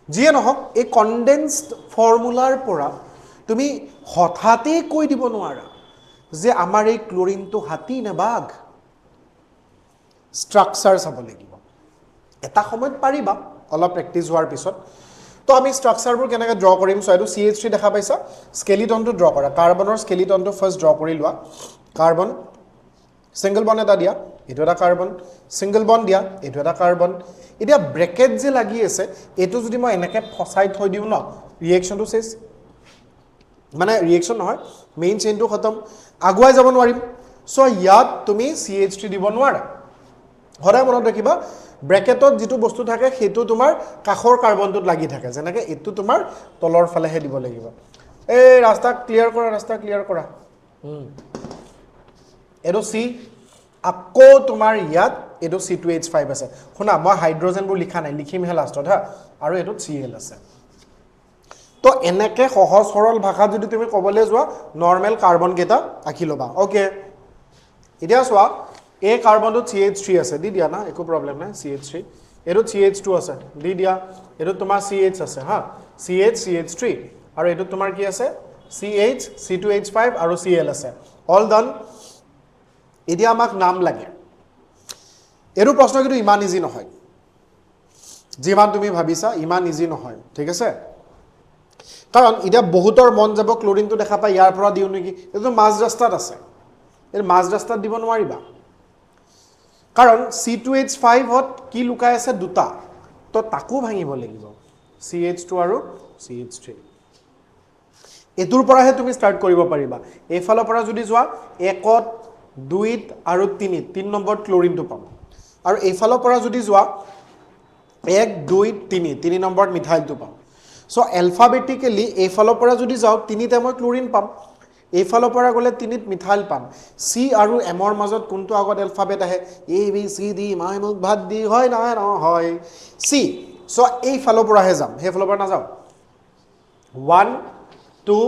যিয়ে নহওক এই কনডেন্সড ফৰ্মুলাৰ পৰা তুমি হঠাতে কৈ দিব নোৱাৰা যে আমাৰ এই ক্লোৰিনটো হাতী না বাঘ স্ট্ৰাকচাৰ চাব লাগিব এটা সময়ত পাৰিবা অলপ প্ৰেক্টিস হোৱাৰ পিছত তো আমি ষ্ট্ৰাকচাৰবোৰ কেনেকৈ ড্ৰ কৰিম চ' এইটো CH3 দেখা পাইছা স্কেলিটনটো ড্ৰ কৰা কাৰ্বনৰ স্কেলিটনটো ফাৰ্ষ্ট ড্ৰ কৰি লোৱা কাৰ্বন সিঙ্গল বন্ড এটা দিয়া এইটো এটা কাৰ্বন সিঙ্গল বন্ড দিয়া এইটো এটা কাৰ্বন এতিয়া ব্ৰেকেট যে লাগি আছে এইটো যদি মই এনেকৈ ফসাই থৈ দিওঁ ন ৰিয়েকশ্যনটো চেছ মানে ৰিয়েকশ্যন নহয় মেইন চেইনটো খতম আগুৱাই যাব নোৱাৰিম চ' ইয়াত তুমি CH3 দিব নোৱাৰা সদায় মনত ৰাখিবা ব্ৰেকেটত যিটো বস্তু থাকে সেইটো তোমাৰ কাষৰ কাৰ্বনটোত লাগি থাকে যেনেকৈ এইটো তোমাৰ তলৰ ফালেহে দিব লাগিব এই ৰাস্তা ক্লিয়াৰ কৰা এইটো C আকৌ তোমাৰ ইয়াত এইটো C2H5 আছে শুনা মই হাইড্ৰজেনবোৰ লিখা নাই লিখিমহে লাষ্টত হা আৰু এইটোত Cl আছে তো এনেকৈ সহজ সৰল ভাষাত যদি তুমি ক'বলৈ যোৱা নৰ্মেল কাৰ্বন কেইটা আঁকি ল'বা ওকে এতিয়া চোৱা এই কাৰ্বনটোত CH3 আছে দি দিয়া না একো প্ৰব্লেম নাই CH3 এইটোত CH2 আছে দি দিয়া এইটোত তোমাৰ CH আছে হা CH3 আৰু এইটোত তোমাৰ কি আছে CH C2H5 আৰু Cl আছে অল ডান এতিয়া আমাক নাম লাগে এইটো প্ৰশ্ন কিন্তু ইমান ইজি নহয় যিমান তুমি ভাবিছা ইমান ইজি নহয় ঠিক আছে কাৰণ এতিয়া বহুতৰ মন যাব ক্লোৰিনটো দেখা পাই ইয়াৰ পৰা দিও নেকি এইটো মাজ ৰাস্তাত আছে এই মাজ ৰাস্তাত দিব নোৱাৰিবা কাৰণ C2H5 হত কি লুকাই আছে দুটা তো তাকো ভাঙিব লাগিব CH2 আৰু CH3 এটোৰ পৰাহে তুমি ষ্টাৰ্ট কৰিব পাৰিবা এইফালৰ পৰা যদি যোৱা 1ত 2ত আৰু 3ত 3 নম্বৰত ক্লোৰিনটো পাম আৰু এইফালৰ পৰা যদি যোৱা 1 2 3 3 নম্বৰত মিথাইলটো পাম সো এলফাবেটিক্যালি এইফালৰ পৰা যদি যাও 3তে মই ক্লোৰিন পাম এইফালৰ পৰা গলে 3ত মিথাইল পাম C আৰু M ৰ মাজত কোনটো আগত এলফাবেট আহে A B C D মাই মুখ ভাত দি হয় না নহয় C সো এইফালৰ পৰাহে যাম সেইফালৰ পৰা না যাও 1 2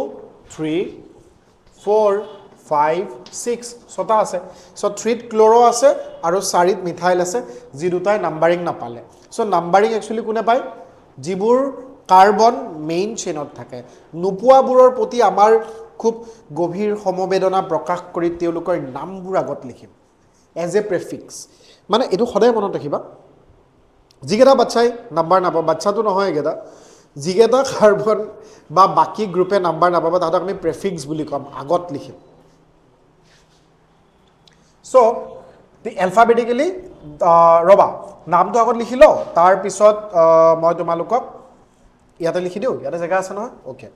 3 4 5 6 ছটা আছে সো 3ত ক্লোৰো আছে আৰু 4ত মিথাইল আছে যি দুটাই নাম্বাৰিং নাপালে সো নাম্বাৰিং একচুয়ালি কোনে পায় যিবোৰ কাৰ্বন মেইন চেইনত থাকে নুপুৱাবোৰৰ প্ৰতি আমাৰ খুব গভীৰ সমবেদনা প্ৰকাশ কৰি তেওঁলোকৰ নামবোৰ আগত লিখিম এজ এ প্ৰেফিক্স মানে এটো সদায় মনত ৰাখিবা যিকেইটা বাচ্চাই নাম্বাৰ নাপাব বাচ্চাটো নহয় একেটা যিকেইটা কাৰ্বন বা বাকি গ্ৰুপে নাম্বাৰ নাপাব তাহাঁতক আমি প্ৰেফিক্স বুলি কম আগত লিখিম সো দি এলফাবেটিক্যালি ৰবা নামটো আগত লিখি লও তাৰ পিছত মই তোমালোকক ইয়াতে লিখি দিও ইয়াতে জায়গা আছে নহয় ওকে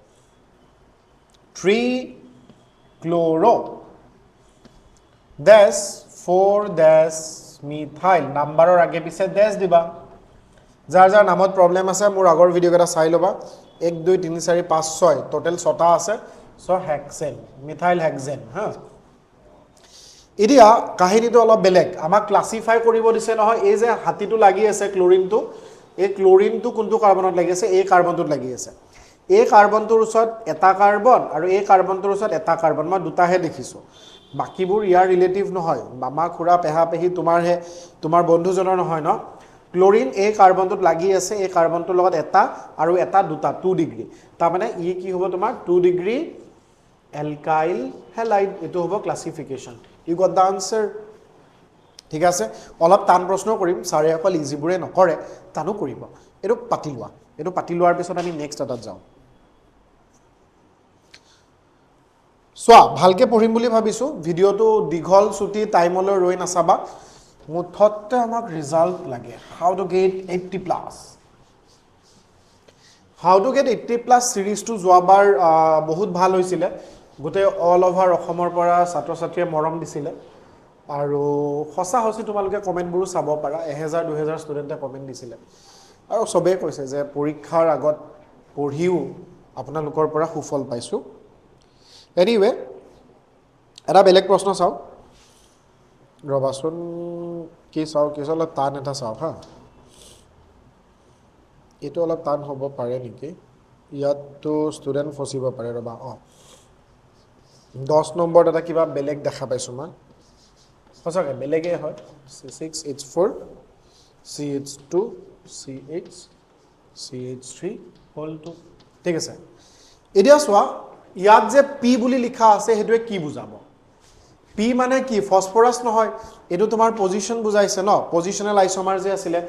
3 ক্লোৰো ডেশ 4 ডেশ মিথাইল নাম্বাৰৰ আগে পিছে ডেশ দিবা যাৰ যাৰ নামত প্ৰবলেম আছে মোৰ আগৰ ভিডিও কেটা চাই লবা 1 2 3 4 5 6 টোটাল 6টা আছে সো হেক্সেন মিথাইল হেক্সেন হা এতিয়া কাহিনীটো অলপ বেলেগ আমাক ক্লাসিফাই কৰিব দিছে নহয় এই যে হাতিটো লাগি আছে ক্লোৰিনটো এই ক্লোৰিনটো কোনটো কাৰ্বনত লাগি আছে এই কাৰ্বনটোত লাগি আছে এই কাৰ্বনটোৰ ওচৰত এটা কাৰ্বন আৰু এই কাৰ্বনটোৰ ওচৰত এটা কাৰ্বন মই দুটাহে দেখিছো বাকিবোৰ ইয়াৰ ৰিলেটিভ নহয় মামা খুৰা পেহা পেহি তোমাৰ বন্ধুজনৰ নহয় ন ক্লোৰিন এই কাৰ্বনটোত লাগি আছে এই কাৰ্বনটোৰ লগত এটা আৰু এটা দুটা 2 ডিগ্ৰী তাৰ মানে ই কি হ'ব তোমাৰ 2 ডিগ্ৰী এলকাইল হেলাইড এটো হ'ব classification you got the answer ঠিক আছে অলপ টান প্ৰশ্ন কৰিম সাৰে অকল ইজিবোৰে নকৰে তানো কৰিব এটো পাতি লোৱাৰ পিছত আমি নেক্সট এটাত যাওঁ সোৱা ভালকে পঢ়িম বুলি ভাবিছো ভিডিওটো দীঘল ছুটি টাইমলৈ ৰৈ নাচাবা মুঠতে আমাক ৰিজাল্ট লাগে how to get 80 plus how to get 80 plus সিৰিজটো যোৱাবাৰ বহুত ভাল হৈছিল গোটে অল ওভাৰ অসমৰ পৰা ছাত্ৰ ছাত্ৰীয়ে মৰম দিছিলে আৰু হসা হসি তোমালোকে কমেন্টবোৰ চাব পাৰা 1000 2000 ষ্টুডেন্টে কমেন্ট দিছিলে আৰু সবে কৈছে যে পৰীক্ষাৰ আগত পঢ়িও আপোনালোকৰ পৰা সুফল পাইছো এনিৱে এটা বেলেগ প্ৰশ্ন চাও ৰবাচোন কি অলপ টান এটা চাও হা এটো অলপ টান হ'ব পাৰে নেকি ইয়াতো ষ্টুডেন্ট ফসিব পাৰে ৰবা 10 নম্বৰ এটা কিবা বেলেগ দেখা পাইছো মই সঁচাকে বেলেগে হয় C6H4 CH2 CH CH3 হ'ল টু ঠিক আছে এতিয়া চোৱা ইয়াত যে P বুলি লিখা আছে হেতুৱে কি বুজাব P মানে কি ফসফৰাছ নহয় এটো তোমাৰ পজিশন বুজাইছে ন পজিশনাল আইসোমাৰ যে আছিলে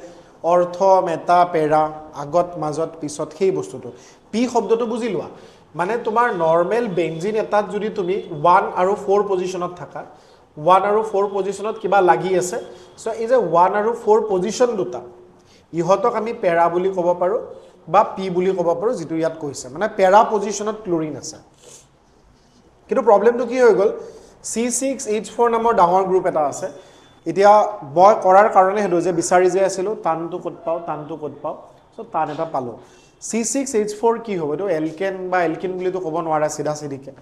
অৰ্থ মেটা পেৰা আগত মাজত পিছত সেই বস্তুটো পি শব্দটো বুজি লোৱা মানে তোমাৰ নৰ্মেল বেঞ্জিন এটাত যদি তুমি 1 আৰু 4 পজিশনত থাকা 1 আৰু 4 পজিশনত কিবা লাগি আছে সো এই যে 1 আৰু 4 পজিশন দুটা ইহতক আমি পেৰা বুলি ক'ব পাৰো বা পি বুলি ক'ব পাৰো যেটো ইয়াত কৈছে মানে পেৰা পজিশনত ক্লোৰিন আছে কিন্তু প্ৰবলেমটো কি হৈ গল C6H4 নামৰ ডাঙৰ গ্ৰুপ এটা আছে এতিয়া মই কৰাৰ কাৰণে হেতু যে বিচাৰি যে আছিল টানটো কত পাও সো টান এটা পালো C6H4 কি হ'ব এটো এলকেন বা এলকিন বুলি তো ক'ব নোৱাৰা সিধা সিধিকে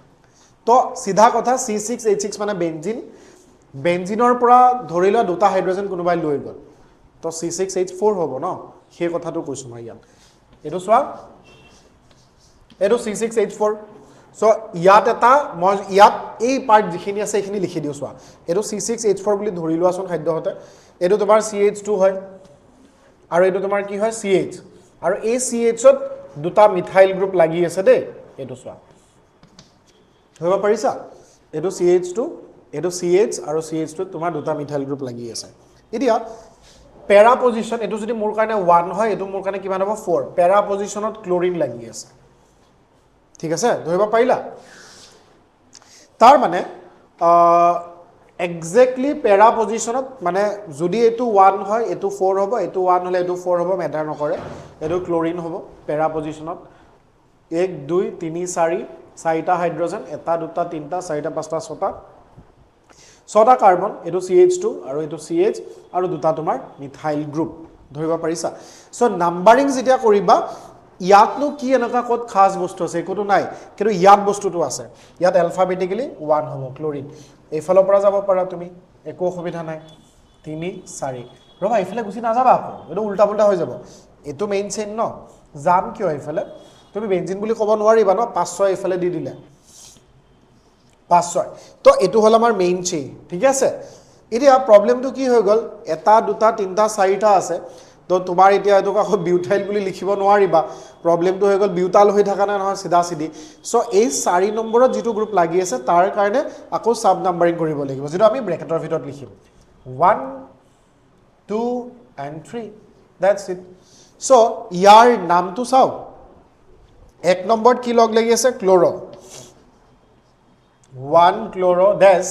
তো সিধা কথা C6H6 মানে বেঞ্জিন বেঞ্জিনৰ পৰা ধৰি লোৱা দুটা হাইড্ৰোজেন কোনোবাই লৈ গল তো C6H4 হ'ব ন সেই কথাটো কৈছো মই ইয়াত এটো চোৱা এটো C6H4 সো ইয়াত এটা মই ইয়াত এই পাৰ্ট যিখিনি আছে এইখিনি লিখি দিও চোৱা এটো C6H4 বুলি ধৰি লোৱাচোন খাদ্যহতে এটো তোমাৰ CH2 হয় আৰু এটো তোমাৰ কি হয় CH আৰু এই CH ত দুটা মিথাইল গ্ৰুপ লাগি আছে দেই এটো চোৱা ধৰিব পাৰিছা এটো CH2 এটো CH আৰু CH2 তোমাৰ দুটা মিথাইল গ্ৰুপ লাগি আছে এতিয়া পেৰা পজিশন এটো যদি মোৰ কাৰণে 1 হয় এটো মোৰ কাৰণে কিমান হ'ব 4 পেৰা পজিশনত ক্লোৰিন লাগি আছে ঠিক আছে ধৰিব পাৰিলা তাৰ মানে এক্স্যাক্টলি পেৰা পজিশনত মানে যদি এটো 1 হয় এটো 4 হ'ব এটো 1 হলে এটো 4 হ'ব মেটাৰ নকৰে এটো ক্লোৰিন হ'ব পেৰা পজিশনত 1 2 3 4 চাৰিটা হাইড্ৰোজেন এটা দুটা তিনটা চাৰিটা পাঁচটা ছটা কাৰ্বন এটো CH2 আৰু এটো CH আৰু দুটা তোমাৰ মিথাইল গ্ৰুপ ধৰিব পাৰিছা সো নাম্বাৰিং যেতিয়া কৰিবা ইয়াতনো কি এনেকা কত খাস বস্তু আছে একোটো নাই কিন্তু ইয়াত বস্তুটো আছে ইয়াত অ্যালফাবেটিক্যালি 1 হ'ব ক্লোৰিন এইফালৰ পৰা যাব পাৰা তুমি একো অসুবিধা নাই 3 4 ৰবা এইফালে গুছি নাযাবা আকৌ এটো উল্টা পুল্টা হৈ যাব এটো মেইন চেইন ন জাম কিয় এইফালে তুমি বেঞ্জিন বুলি ক'ব নোৱাৰিবা ন 5 6 এইফালে দি দিলে 5 6 তো এটো হল আমাৰ মেইন চেইন ঠিক আছে এতিয়া প্ৰবলেমটো কি হৈ গল এটা দুটা তিনটা চাৰিটা আছে তো তোমাৰ এতিয়া এটো আকৌ বিউটাইল বুলি লিখিব নোৱাৰিবা প্ৰবলেমটো হৈ গল বিউটাল হৈ থাকা না নহয় সিধা সিধি সো এই 4 নম্বৰত যেটো গ্ৰুপ লাগি আছে তাৰ কাৰণে আকৌ সাব নাম্বাৰিং কৰিব লাগিব যেটো আমি ব্ৰেকেটৰ ভিতৰত লিখিম 1 2 and 3 that's it সো ইয়াৰ নামটো চাও এক নম্বৰত কি লগ লাগি আছে ক্লোৰো 1 ক্লোৰো ডেছ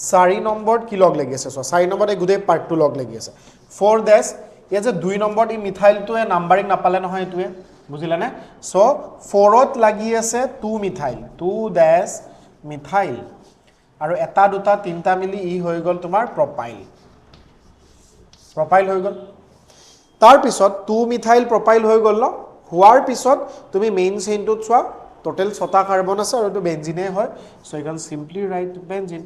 4 নম্বৰত কি লগ লাগি আছে সো 4 নম্বৰত এই গুদে পাৰ্টটো লগ লাগি আছে 4 ডেছ ইয়া যে 2 নম্বৰত ই মিথাইলটোৱে নাম্বাৰিং নাপালে নহয় এটোৱে বুজিলা নে সো 4ত লাগি আছে 2 মিথাইল 2 ডেছ মিথাইল আৰু এটা দুটা তিনটা মিলি ই হৈ গল তোমাৰ প্ৰপাইল হৈ গল তাৰ পিছত 2 মিথাইল প্ৰপাইল হৈ গল ন হোৱাৰ পিছত তুমি মেইন চেইনটোত চোৱা টোটাল 6টা কাৰ্বন আছে আৰু এটো বেঞ্জিনে হয় so you can simply write benzene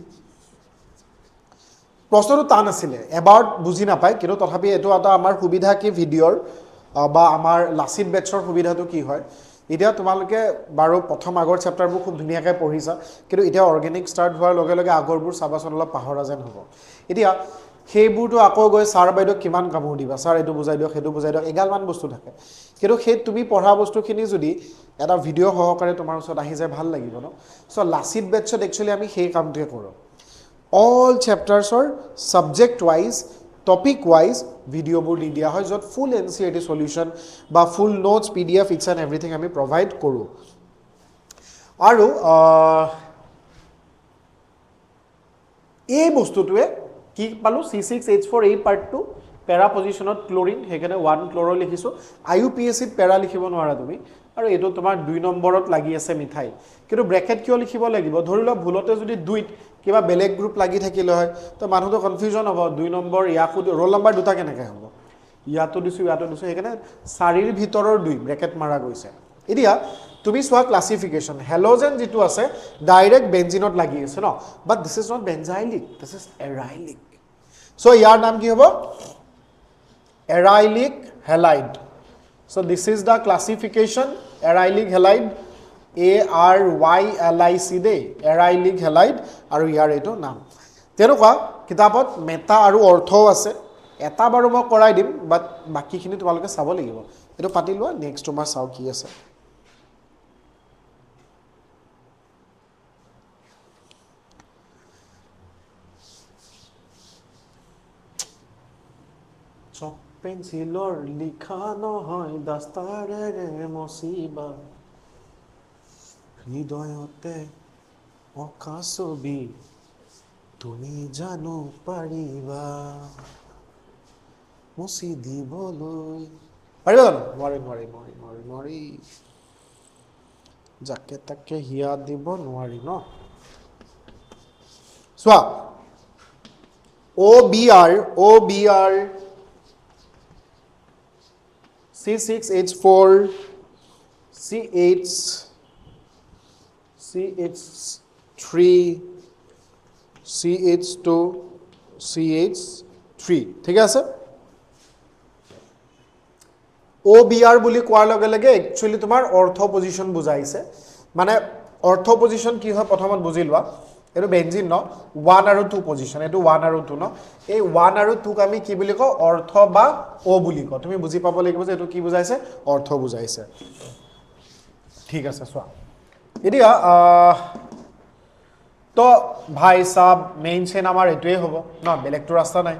প্ৰশ্নটো টান আছিলে এবাৰ বুজি নাপায় কিন্তু তথাপি এটো এটা আমাৰ সুবিধা কি ভিডিঅৰ বা আমাৰ লাচিত বেটছৰ সুবিধাটো কি হয় এতিয়া তোমালোকে বাৰু প্ৰথম আগৰ চেপ্টাৰবোৰ খুব ধুনিয়াকৈ পঢ়িছা কিন্তু এতিয়া অৰ্গেনিক ষ্টাৰ্ট হোৱাৰ লগে লগে আগৰবোৰ চাবাচোন অলপ পাহৰা যেন হ'ব এতিয়া সেইবোৰটো আকৌ গৈ ছাৰ বাইদেউ কিমান কামোৰ দিবা ছাৰ এটো বুজাই দিয়ক হেতু বুজাই দিয়ক এগালমান বস্তু থাকে কিন্তু সেই তুমি পঢ়া বস্তুখিনি যদি এটা ভিডিঅ সহকাৰে তোমাৰ ওচৰত আহি যায় ভাল লাগিব ন সো লাচিত বেটছত একচুয়ালি আমি সেই কামটোৱে কৰো all chapters are subject wise topic wise video বোৰ দি দিয়া হয় যত full NCERT solution বা full notes PDF each and everything আমি provide কৰো আৰু এই বস্তুটোৱে কি পালো C6H4 এই পাৰ্টটো পেৰা পজিশনত ক্লোৰিন হেকানে 1 ক্লোৰো লিখিছো IUPAC ত পেৰা লিখিব নোৱাৰা তুমি আৰু এটো তোমাৰ 2 নম্বৰত লাগি আছে মিথাইল কিন্তু ব্ৰেকেট কিয় লিখিব লাগিব ধৰিলা ভুলতে যদি 2ত কিবা বেলেগ গ্ৰুপ লাগি থাকিলে হয় তো মানুহটো কনফিউজন হ'ব 2 নম্বৰ ইয়াকো ৰোল নম্বৰ দুটা কেনেকৈ হ'ব ইয়াতো দিছো হেকানে 4ৰ ভিতৰৰ 2 ব্ৰেকেট মাৰা গৈছে এতিয়া তুমি সোৱা ক্লাসিফিকেশন হেলোজেন যেটো আছে ডাইৰেক্ট বেঞ্জিনত লাগি আছে ন but this is not benzylic this is arylic so ইয়াৰ নাম কি হ'ব arylic halide so this is the classification arylic halide ARYLIC the arylic halide আৰু ইয়াৰ এটো নাম তেনেকুৱা কিতাপত মেটা আৰু অৰ্থও আছে এটা বাৰু মই কৰাই দিম বাট বাকিখিনি তোমালোকে চাব লাগিব এটো পাতি লোৱা নেক্সট তোমাৰ চাও কি আছে So পেঞ্চিলৰ লিখা নহয় দাস্তাৰেৰে মচিবা হৃদয়তে অঁকা ছবি তুমি জানো পাৰিবা মুচি দিবলৈ পাৰিবা জানো নোৱাৰি যাকে তাকে হিয়া দিব নোৱাৰি ন চোৱা OBR C6H4 CH3 CH2 CH3 ঠিক আছে OBR বুলি কোৱাৰ লগে লগে একচুয়ালি তোমাৰ অৰ্থ পজিশন বুজাইছে মানে অৰ্থ পজিশন কি হয় প্ৰথমত বুজি লোৱা এটো বেনজিন ন 1 আৰু 2 পজিশন এটো 1 আৰু 2 ন এই 1 আৰু 2 ক আমি কি বুলি কও অৰ্থ বা ও বুলি কও তুমি বুজি পাব লাগিব যে এটো কি বুজাইছে অৰ্থ বুজাইছে ঠিক আছে চোৱা এতিয়া তো ভাই সাহেব মেইন চেন আমাৰ এটোই হ'ব না বেলেগটো ৰাস্তা নাই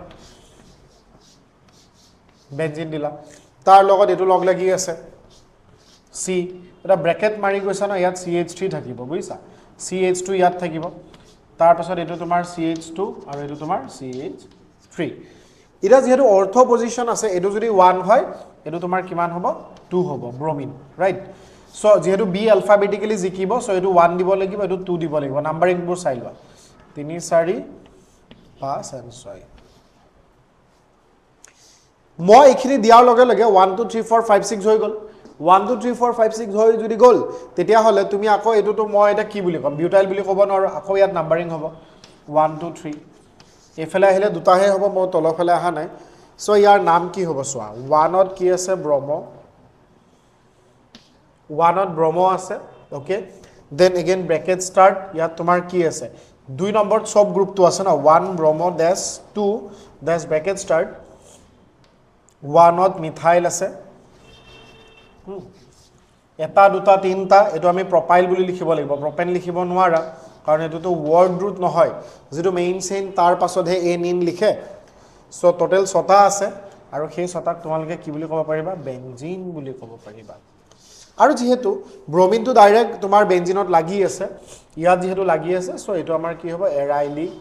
বেনজিন দিলা তাৰ লগত এটো লগ লাগি আছে C এটা ব্ৰেকেট মাৰি গৈছা না ইয়াত CH3 থাকিব বুজিছা CH2 ইয়াত থাকিব তাৰ পাছত এটো তোমাৰ CH2 আৰু এটো তোমাৰ CH3 এটা যেহেতু অৰ্থ পজিশন আছে এটো যদি 1 হয় এটো তোমাৰ কিমান হ'ব 2 হ'ব ব্ৰোমিন ৰাইট সো যেহেতু B alphabetically জিকিব সো এটো 1 দিব লাগিব এটো 2 দিব লাগিব নাম্বাৰিং বোৰ চাই লোৱা 3 4 5 and 6 মই এখিনি দিয়াৰ লগে লগে 1 2 3 4 5 6 হৈ গল 1 2 3 4 5 6 হৈ যদি গল তেতিয়া হলে তুমি আকৌ এটোটো মই এটা কি বুলি কম বিউটাইল বুলি ক'ব নোৱাৰো আকৌ ইয়াত নাম্বাৰিং হ'ব 1 2 3 এফালে আহিলে দুটাহে হ'ব মই তলফালে আহা নাই সো ইয়াৰ নাম কি হ'ব সোৱা 1 ত কি আছে ব্ৰহ্ম 1 ত ব্ৰহ্ম আছে okay then again bracket start ইয়াত তোমাৰ কি আছে 2 নম্বৰত সব গ্ৰুপটো আছে না 1 ব্ৰহ্ম ড্যাশ 2 ড্যাশ ব্ৰেকেট স্টাৰ্ট 1 ত মিথাইল আছে এটা দুটা তিনটা এটো আমি প্ৰপাইল বুলি লিখিব লাগিব প্ৰপেন লিখিব নোৱাৰা কাৰণ এটোটো ওয়াৰ্ড ৰুট নহয় যেটো মেইন চেইন তাৰ পাছতহে এনিন লিখে সো টোটাল 6টা আছে আৰু সেই 6টাক তোমালকে কি বুলি ক'ব পাৰিবা বেনজিন বুলি ক'ব পাৰিবা আৰু যেহেতু ব্ৰোমিনটো ডাইৰেক্ট তোমাৰ বেনজিনত লাগি আছে ইয়াত যেহেতু লাগি আছে সো এটো আমাৰ কি হ'ব এৰাইলিক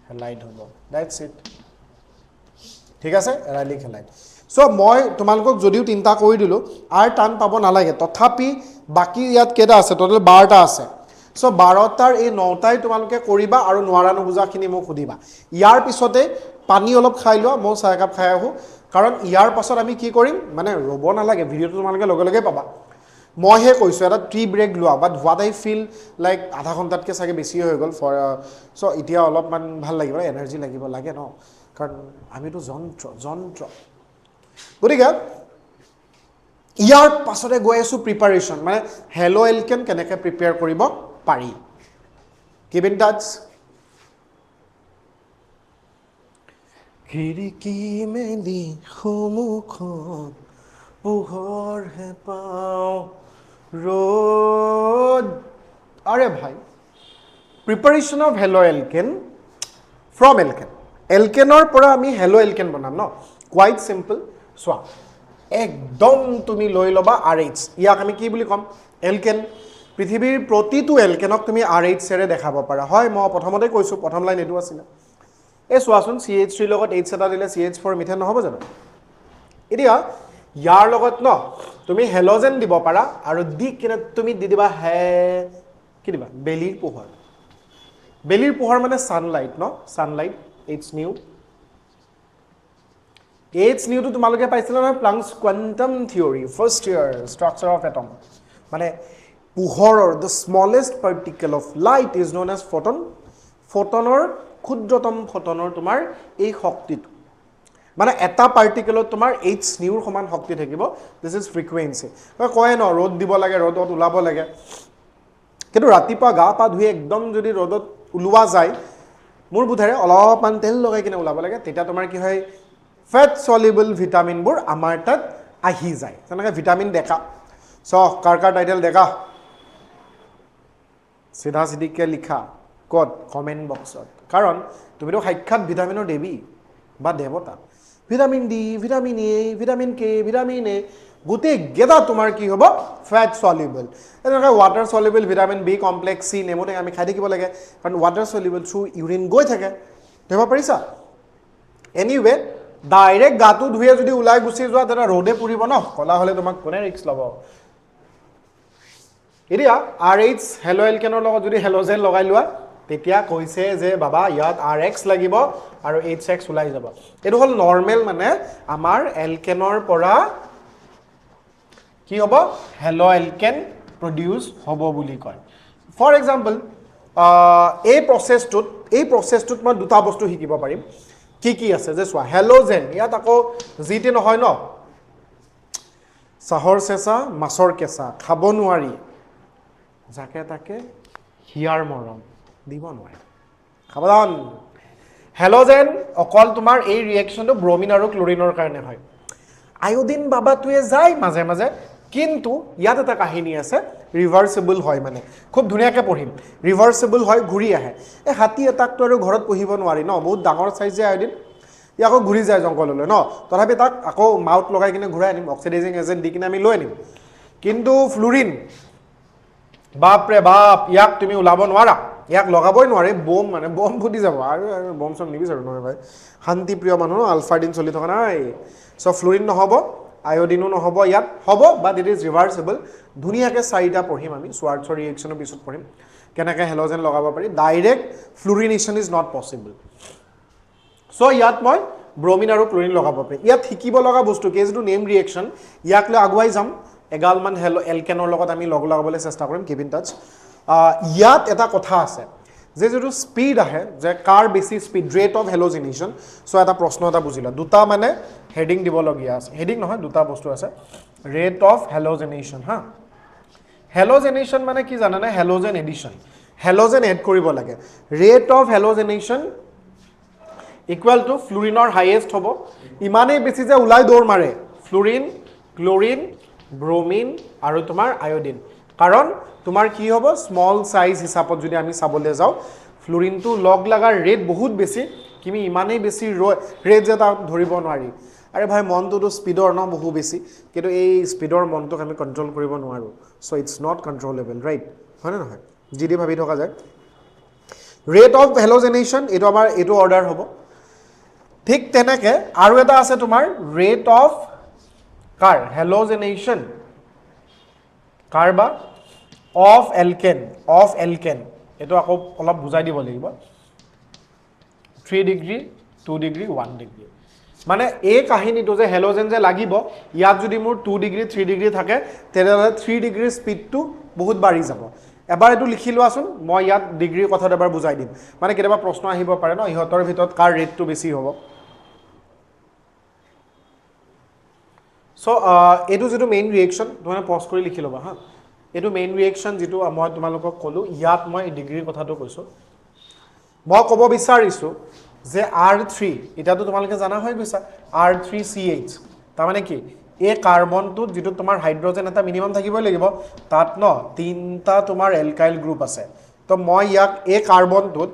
হেলাইড হ'ব দ্যাটস ইট ঠিক আছে এৰাইলিক হেলাইড সো মই তোমালকক যদিও তিনটা কৰি দিলো আর টান পাব নালাগে তথাপি বাকি ইয়াত কেটা আছে টোটাল 12টা আছে সো 12টাৰ এই 9টাই তোমালকে কৰিবা আৰু নোৱাৰা নুবুজাখিনি মোক সুধিবা ইয়াৰ পিছতে পানী অলপ খাই লোৱা মই চাহ কাপ খাই আহো কাৰণ ইয়াৰ পাছত আমি কি কৰিম মানে ৰব নালাগে ভিডিওটো তোমালকে লগে লগে পাবা মই হে কৈছো এটা টি ব্ৰেক লোৱা বাট হোৱাট আই ফিল লাইক আধা ঘন্টাতকে চাগে বেছি হৈ গল ফৰ সো এতিয়া অলপমান ভাল লাগিব এনাৰ্জি লাগিব লাগে ন কাৰণ আমিতো যন্ত্ৰ গতিকে ইয়াৰ পাছতে গৈ আছো প্ৰিপাৰেচন মানে হেলো এলকেন কেনেকৈ প্ৰিপেয়াৰ কৰিব পাৰি কিপ ইন টাচ খিৰিকী মেলি সন্মুখত পোহৰ হে পাওঁ ৰ'দ আৰে ভাই preparation of halo alkane from alkane এলকেনৰ পৰা আমি হেলো এলকেন বনাম ন কোৱাইট সিম্পল চোৱা একদম তুমি লৈ লবা RH ইয়াক আমি কি বুলি কম এলকেন পৃথিৱীৰ প্ৰতিটো এলকেনক তুমি RH এৰে দেখাব পাৰা হয় মই প্ৰথমতে কৈছো প্ৰথম লাইন এটো আছিল এই চোৱাচোন CH3 লগত H এটা দিলে CH4 মিথেন নহব জানো এতিয়া ইয়াৰ লগত ন তুমি হেলোজেন দিব পাৰা আৰু দি কিনে তুমি দি দিবা হে কি দিবা বেলিৰ পোহৰ মানে সানলাইট ন sunlight H nu H nu তো তোমালোকে পাইছিলা না Planck's quantum theory first year structure of atom মানে পোহৰৰ the smallest particle of light is known as photon ফটনৰ ক্ষুদ্ৰতম ফটনৰ তোমাৰ এই শক্তিটো মানে এটা পাৰ্টিকেলত তোমাৰ H নিউৰ সমান শক্তি থাকিব দিস ইজ ফ্ৰিকুৱেন্সি কয় ন ৰ'দ দিব লাগে ৰ'দত ওলাব লাগে কিন্তু ৰাতিপুৱা গা পা ধুই একদম যদি ৰ'দত ওলোৱা যায় মোৰ বুধাৰে অলপমান তেল লগাই কিনে ওলাব লাগে তেতিয়া তোমাৰ কি হয় ফেট সলিবল ভিটামিন বোৰ আমাৰ তাত আহি যায় তেনেকৈ ভিটামিন দেখা সো কাৰ টাইটেল দেখা সিধা সিধিকে লিখা কত কমেন্ট বক্সত কাৰণ তুমিতো সাক্ষাৎ ভিটামিনৰ দেৱী বা দেৱতা vitamin D vitamin A vitamin K vitamin A গোটেই গেদা তোমাৰ কি হ'ব ফেট সলিউবল এনেকৈ water soluble vitamin B complex C নেমুটেঙ আমি খাই থাকিব লাগে কাৰণ ৱাটাৰ সলিউবল থ্ৰু ইউৰিন গৈ থাকে ধৰিব পাৰিছা এনিৱে ডাইৰেক্ট গাটো ধুয়ে যদি ওলাই গুচি যোৱা তেতিয়া ৰ'দে পুৰিব ন কলা হ'লে তোমাক কোনে ৰিস্ক ল'ব এতিয়া RH হেলো এলকেনৰ লগত যদি হেলোজেন লগাই লোৱা তেতিয়া কৈছে যে বাবা ইয়াত RX লাগিব আৰু HX ওলাই যাব এটো হল নৰমাল মানে আমাৰ এলকেনৰ পৰা কি হ'ব হেলো এলকেন প্ৰডিউস হ'ব বুলি কয় ফৰ এক্সাম্পল এই প্ৰসেসটোত মই দুটা বস্তু শিকিব পাৰিম কি আছে যে চোৱা হেলোজেন ইয়াত আকৌ জিটি নহয় ন চাহৰ চেঁচা মাছৰ কেঁচা খাব নোৱাৰি যাকে তাকে হিয়াৰ মৰম দিব নোৱাৰে সাৱধান হেলোজেন অকল তোমাৰ এই ৰিয়েকশনটো ব্ৰোমিন আৰু ক্লোৰিনৰ কাৰণে হয় আয়োডিন বাবাটোৱে যায় মাজে মাজে কিন্তু ইয়াত এটা কাহিনী আছে ৰিভাৰ্সিবল হয় মানে খুব ধুনীয়াকৈ পঢ়িম ৰিভাৰ্সিবল হয় ঘূৰি আহে এই হাতী এটাকটো আৰু ঘৰত পুহিব নোৱাৰি ন বহুত ডাঙৰ সাইজে আয়োডিন ই আকৌ ঘূৰি যায় জংঘললৈ ন তথাপি তাক আকৌ মাউথ লগাই কিনে ঘূৰাই আনিম অক্সিডাইজিং এজেন্ট দি কিনে আমি লৈ আনিম কিন্তু ফ্লুৰিন বাপৰে বাপ ইয়াক তুমি ওলাব নোৱাৰা ইয়াক লগাবই নোৱাৰে বম ফুটি যাব আৰু বম চম নিবিচাৰো নহয় ভাই শান্তিপ্ৰিয় মানুহ আলফাডিন চলি থকা নাই সো ফ্লুৰিন নহব আয়োডিনো নহব ইয়াত হ'ব বাট ইট ইজ ৰিভাৰ্সিবল ধুনীয়াকৈ চাৰিটা পঢ়িম আমি সোৱাৰ্টছৰ ৰিয়েকশনৰ পিছত পঢ়িম কেনেকৈ হেলোজেন লগাব পাৰি direct fluorination is not possible so ইয়াত মই ব্ৰোমিন আৰু ক্লোৰিন লগাব পাৰি ইয়াত শিকিব লগা বস্তু কি যিটো নেম ৰিয়েকশন ইয়াক লৈ আগুৱাই যাম এগালমান এলকেনৰ লগত আমি লগাবলৈ চেষ্টা কৰিম কিপ ইন টাচ ইয়াত এটা কথা আছে যে যেটো স্পিড আহে যে কাৰ বেছি স্পিড ৰেট অফ হেলোজেনেশ্যন সো এটা প্ৰশ্ন এটা বুজিলা দুটা মানে হেডিং দিবলগীয়া আছে হেডিং নহয় দুটা বস্তু আছে ৰেট অফ হেলোজেনেশ্যন হা হেলোজেনেশ্যন মানে কি জানানে হেলোজেন এডিশ্যন হেলোজেন এড কৰিব লাগে rate of halogenation equal to ফ্লুৰিনৰ হাইয়েষ্ট হ'ব ইমানেই বেছি যে ওলাই দৌৰ মাৰে ফ্লুৰিন ক্লোৰিন ব্ৰোমিন আৰু তোমাৰ আয়োডিন কাৰণ তোমাৰ কি হ'ব স্মল সাইজ হিচাপত যদি আমি চাবলৈ যাওঁ ফ্লুৰিনটো লগ লাগাৰ ৰেট বহুত বেছি কিমি ইমানেই বেছি ৰেট যে তাক ধৰিব নোৱাৰি আৰে ভাই মনটোতো স্পিডৰ ন বহু বেছি কিন্তু এই স্পিডৰ মনটোক আমি কন্ট্ৰোল কৰিব নোৱাৰো সো ইটস নট কন্ট্ৰোলেবল ৰাইট হয় না নহয় জিডি ভাবি থকা যায় ৰেট অফ হেলোজেনেশ্যন এইটো অৰ্ডাৰ হ'ব ঠিক তেনেকে আৰু এটা আছে তোমাৰ ৰেট অফ কাৰ হেলোজেনেশ্যন কাৰবা অফ এলকেন এটো আকৌ অলপ বুজাই দিব লাগিব 3 ডিগ্ৰী 2 ডিগ্ৰী 1 ডিগ্ৰী মানে এই কাহিনীটো যে হেলোজেন যে লাগিব ইয়াত যদি মোৰ 2 ডিগ্ৰী 3 ডিগ্ৰী থাকে তেতিয়াহ'লে 3 ডিগ্ৰীৰ স্পিডটো বহুত বাঢ়ি যাব এবাৰ এটো লিখি লোৱাচোন মই ইয়াত ডিগ্ৰীৰ কথাটো এবাৰ বুজাই দিম মানে কেতিয়াবা প্ৰশ্ন আহিব পাৰে ন ইহতৰ ভিতৰত কাৰ ৰেটটো বেছি হ'ব সো এটো যেটো মেইন ৰিয়েকশন তোমাক পজ কৰি লিখি লবা হা এটো মেইন ৰিয়েকশন যেটো মই তোমালোকক কলো ইয়াত মই ডিগ্ৰীৰ কথাটো কৈছো মই ক'ব বিচাৰিছো যে R3 এটাতো তোমালোকে জানা হৈ গৈছা R3CH তাৰ মানে কি এই কাৰ্বনটো যেটো তোমাৰ হাইড্ৰোজেন এটা মিনিমাম থাকিবই লাগিব তাত ন তিনটা তোমাৰ এলকাইল গ্ৰুপ আছে তো মই ইয়াক এই কাৰ্বনটোত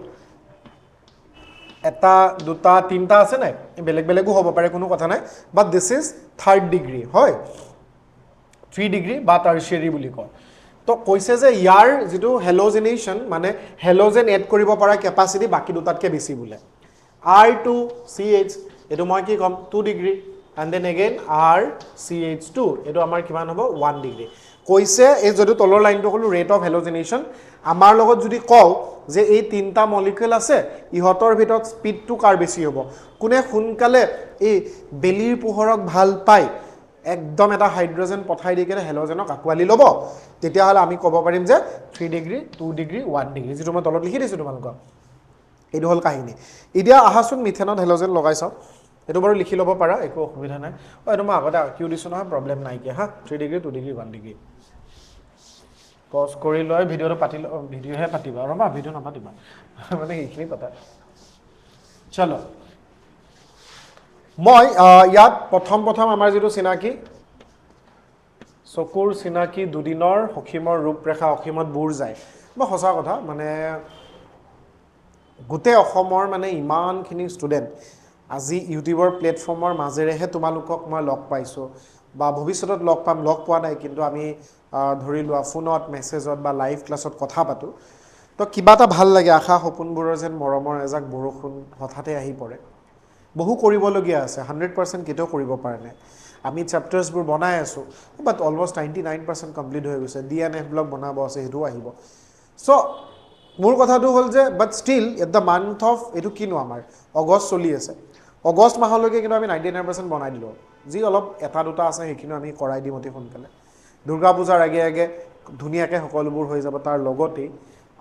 এটা দুটা তিনটা আছে নাই বেলেগ বেলেগো হ'ব পাৰে কোনো কথা নাই বাট দিস ইজ থাৰ্ড ডিগ্ৰী হয় 3 ডিগ্ৰী বা টাৰ্চিয়াৰি বুলি কয় তো কৈছে যে ইয়াৰ যেটো হেলোজেনেশ্যন মানে হেলোজেন এড কৰিব পৰা কেপাসিটি বাকি দুটাতকে বেছি বুলে R2CH এটো মই কি কম 2 degree and then again RCH2 এটো আমাৰ কিমান হ'ব 1 ডিগ্ৰী কৈছে এই যদি তলৰ লাইনটো হলো ৰেট অফ হেলোজেনেশ্যন আমাৰ লগত যদি কও যে এই তিনটা মলিকিউল আছে ইহতৰ ভিতৰত স্পিডটো কাৰ বেছি হ'ব কোনে সোনকালে এই বেলিৰ পোহৰক ভাল পায় একদম এটা হাইড্ৰোজেন পঠাই দি কেনে হেলোজেনক আকোৱালি ল'ব তেতিয়া হলে আমি ক'ব পাৰিম যে 3 ডিগ্ৰী 2 ডিগ্ৰী 1 ডিগ্ৰী যেটো মই তলত লিখি দিছো তোমালোকক এইটো হল কাহিনী এতিয়া আহাচোন মিথেনত হেলোজেন লগাইছো এটো বাৰু লিখি ল'ব পাৰা একো অসুবিধা নাই এটো মই আগতে কিউ দিছো নহয় প্ৰবলেম নাই কি হা 3 ডিগ্ৰী 2 ডিগ্ৰী 1 ডিগ্ৰী পজ কৰি লয় ভিডিওটো পাতি ভিডিওহে পাতিবা ৰবা ভিডিও নাপাতিবা মানে এইখিনি কথা চলো মই ইয়াত প্ৰথম আমাৰ যেটো চিনাকি চকুৰ চিনাকি দুদিনৰ হকিমৰ ৰূপৰেখা অসীমত বুৰ যায় মই সঁচা কথা মানে গোটে অসমৰ মানে ইমানখিনি ষ্টুডেন্ট আজি ইউটিউবৰ প্লেটফৰ্মৰ মাজেৰেহে তোমালোকক মই লগ পাইছোঁ বা ভৱিষ্যতত লগ পোৱা নাই কিন্তু আমি ধৰি লোৱা ফোনত মেছেজত বা লাইভ ক্লাছত কথা পাতোঁ তো কিবা এটা ভাল লাগে আশা সপোনবোৰৰ যেন মৰমৰ এজাক বৰষুণ হঠাতে আহি পৰে বহু কৰিবলগীয়া আছে 100% কেতিয়াও কৰিব পৰা নাই আমি চেপ্টাৰ্ছবোৰ বনাই আছোঁ বাট অলমষ্ট 99% কমপ্লিট হৈ গৈছে DNF ব্লগ বনাব আছে সেইটোও আহিব চ' মোৰ কথাটো হ'ল যে but still at the month of এইটো কিনো আমাৰ অগষ্ট চলি আছে অগষ্ট মাহলৈকে কিন্তু আমি 99% বনাই দিলোঁ যি অলপ এটা দুটা আছে সেইখিনি আমি কৰাই দিম অতি সোনকালে দুৰ্গা পূজাৰ আগে আগে ধুনীয়াকৈ সকলোবোৰ হৈ যাব তাৰ লগতেই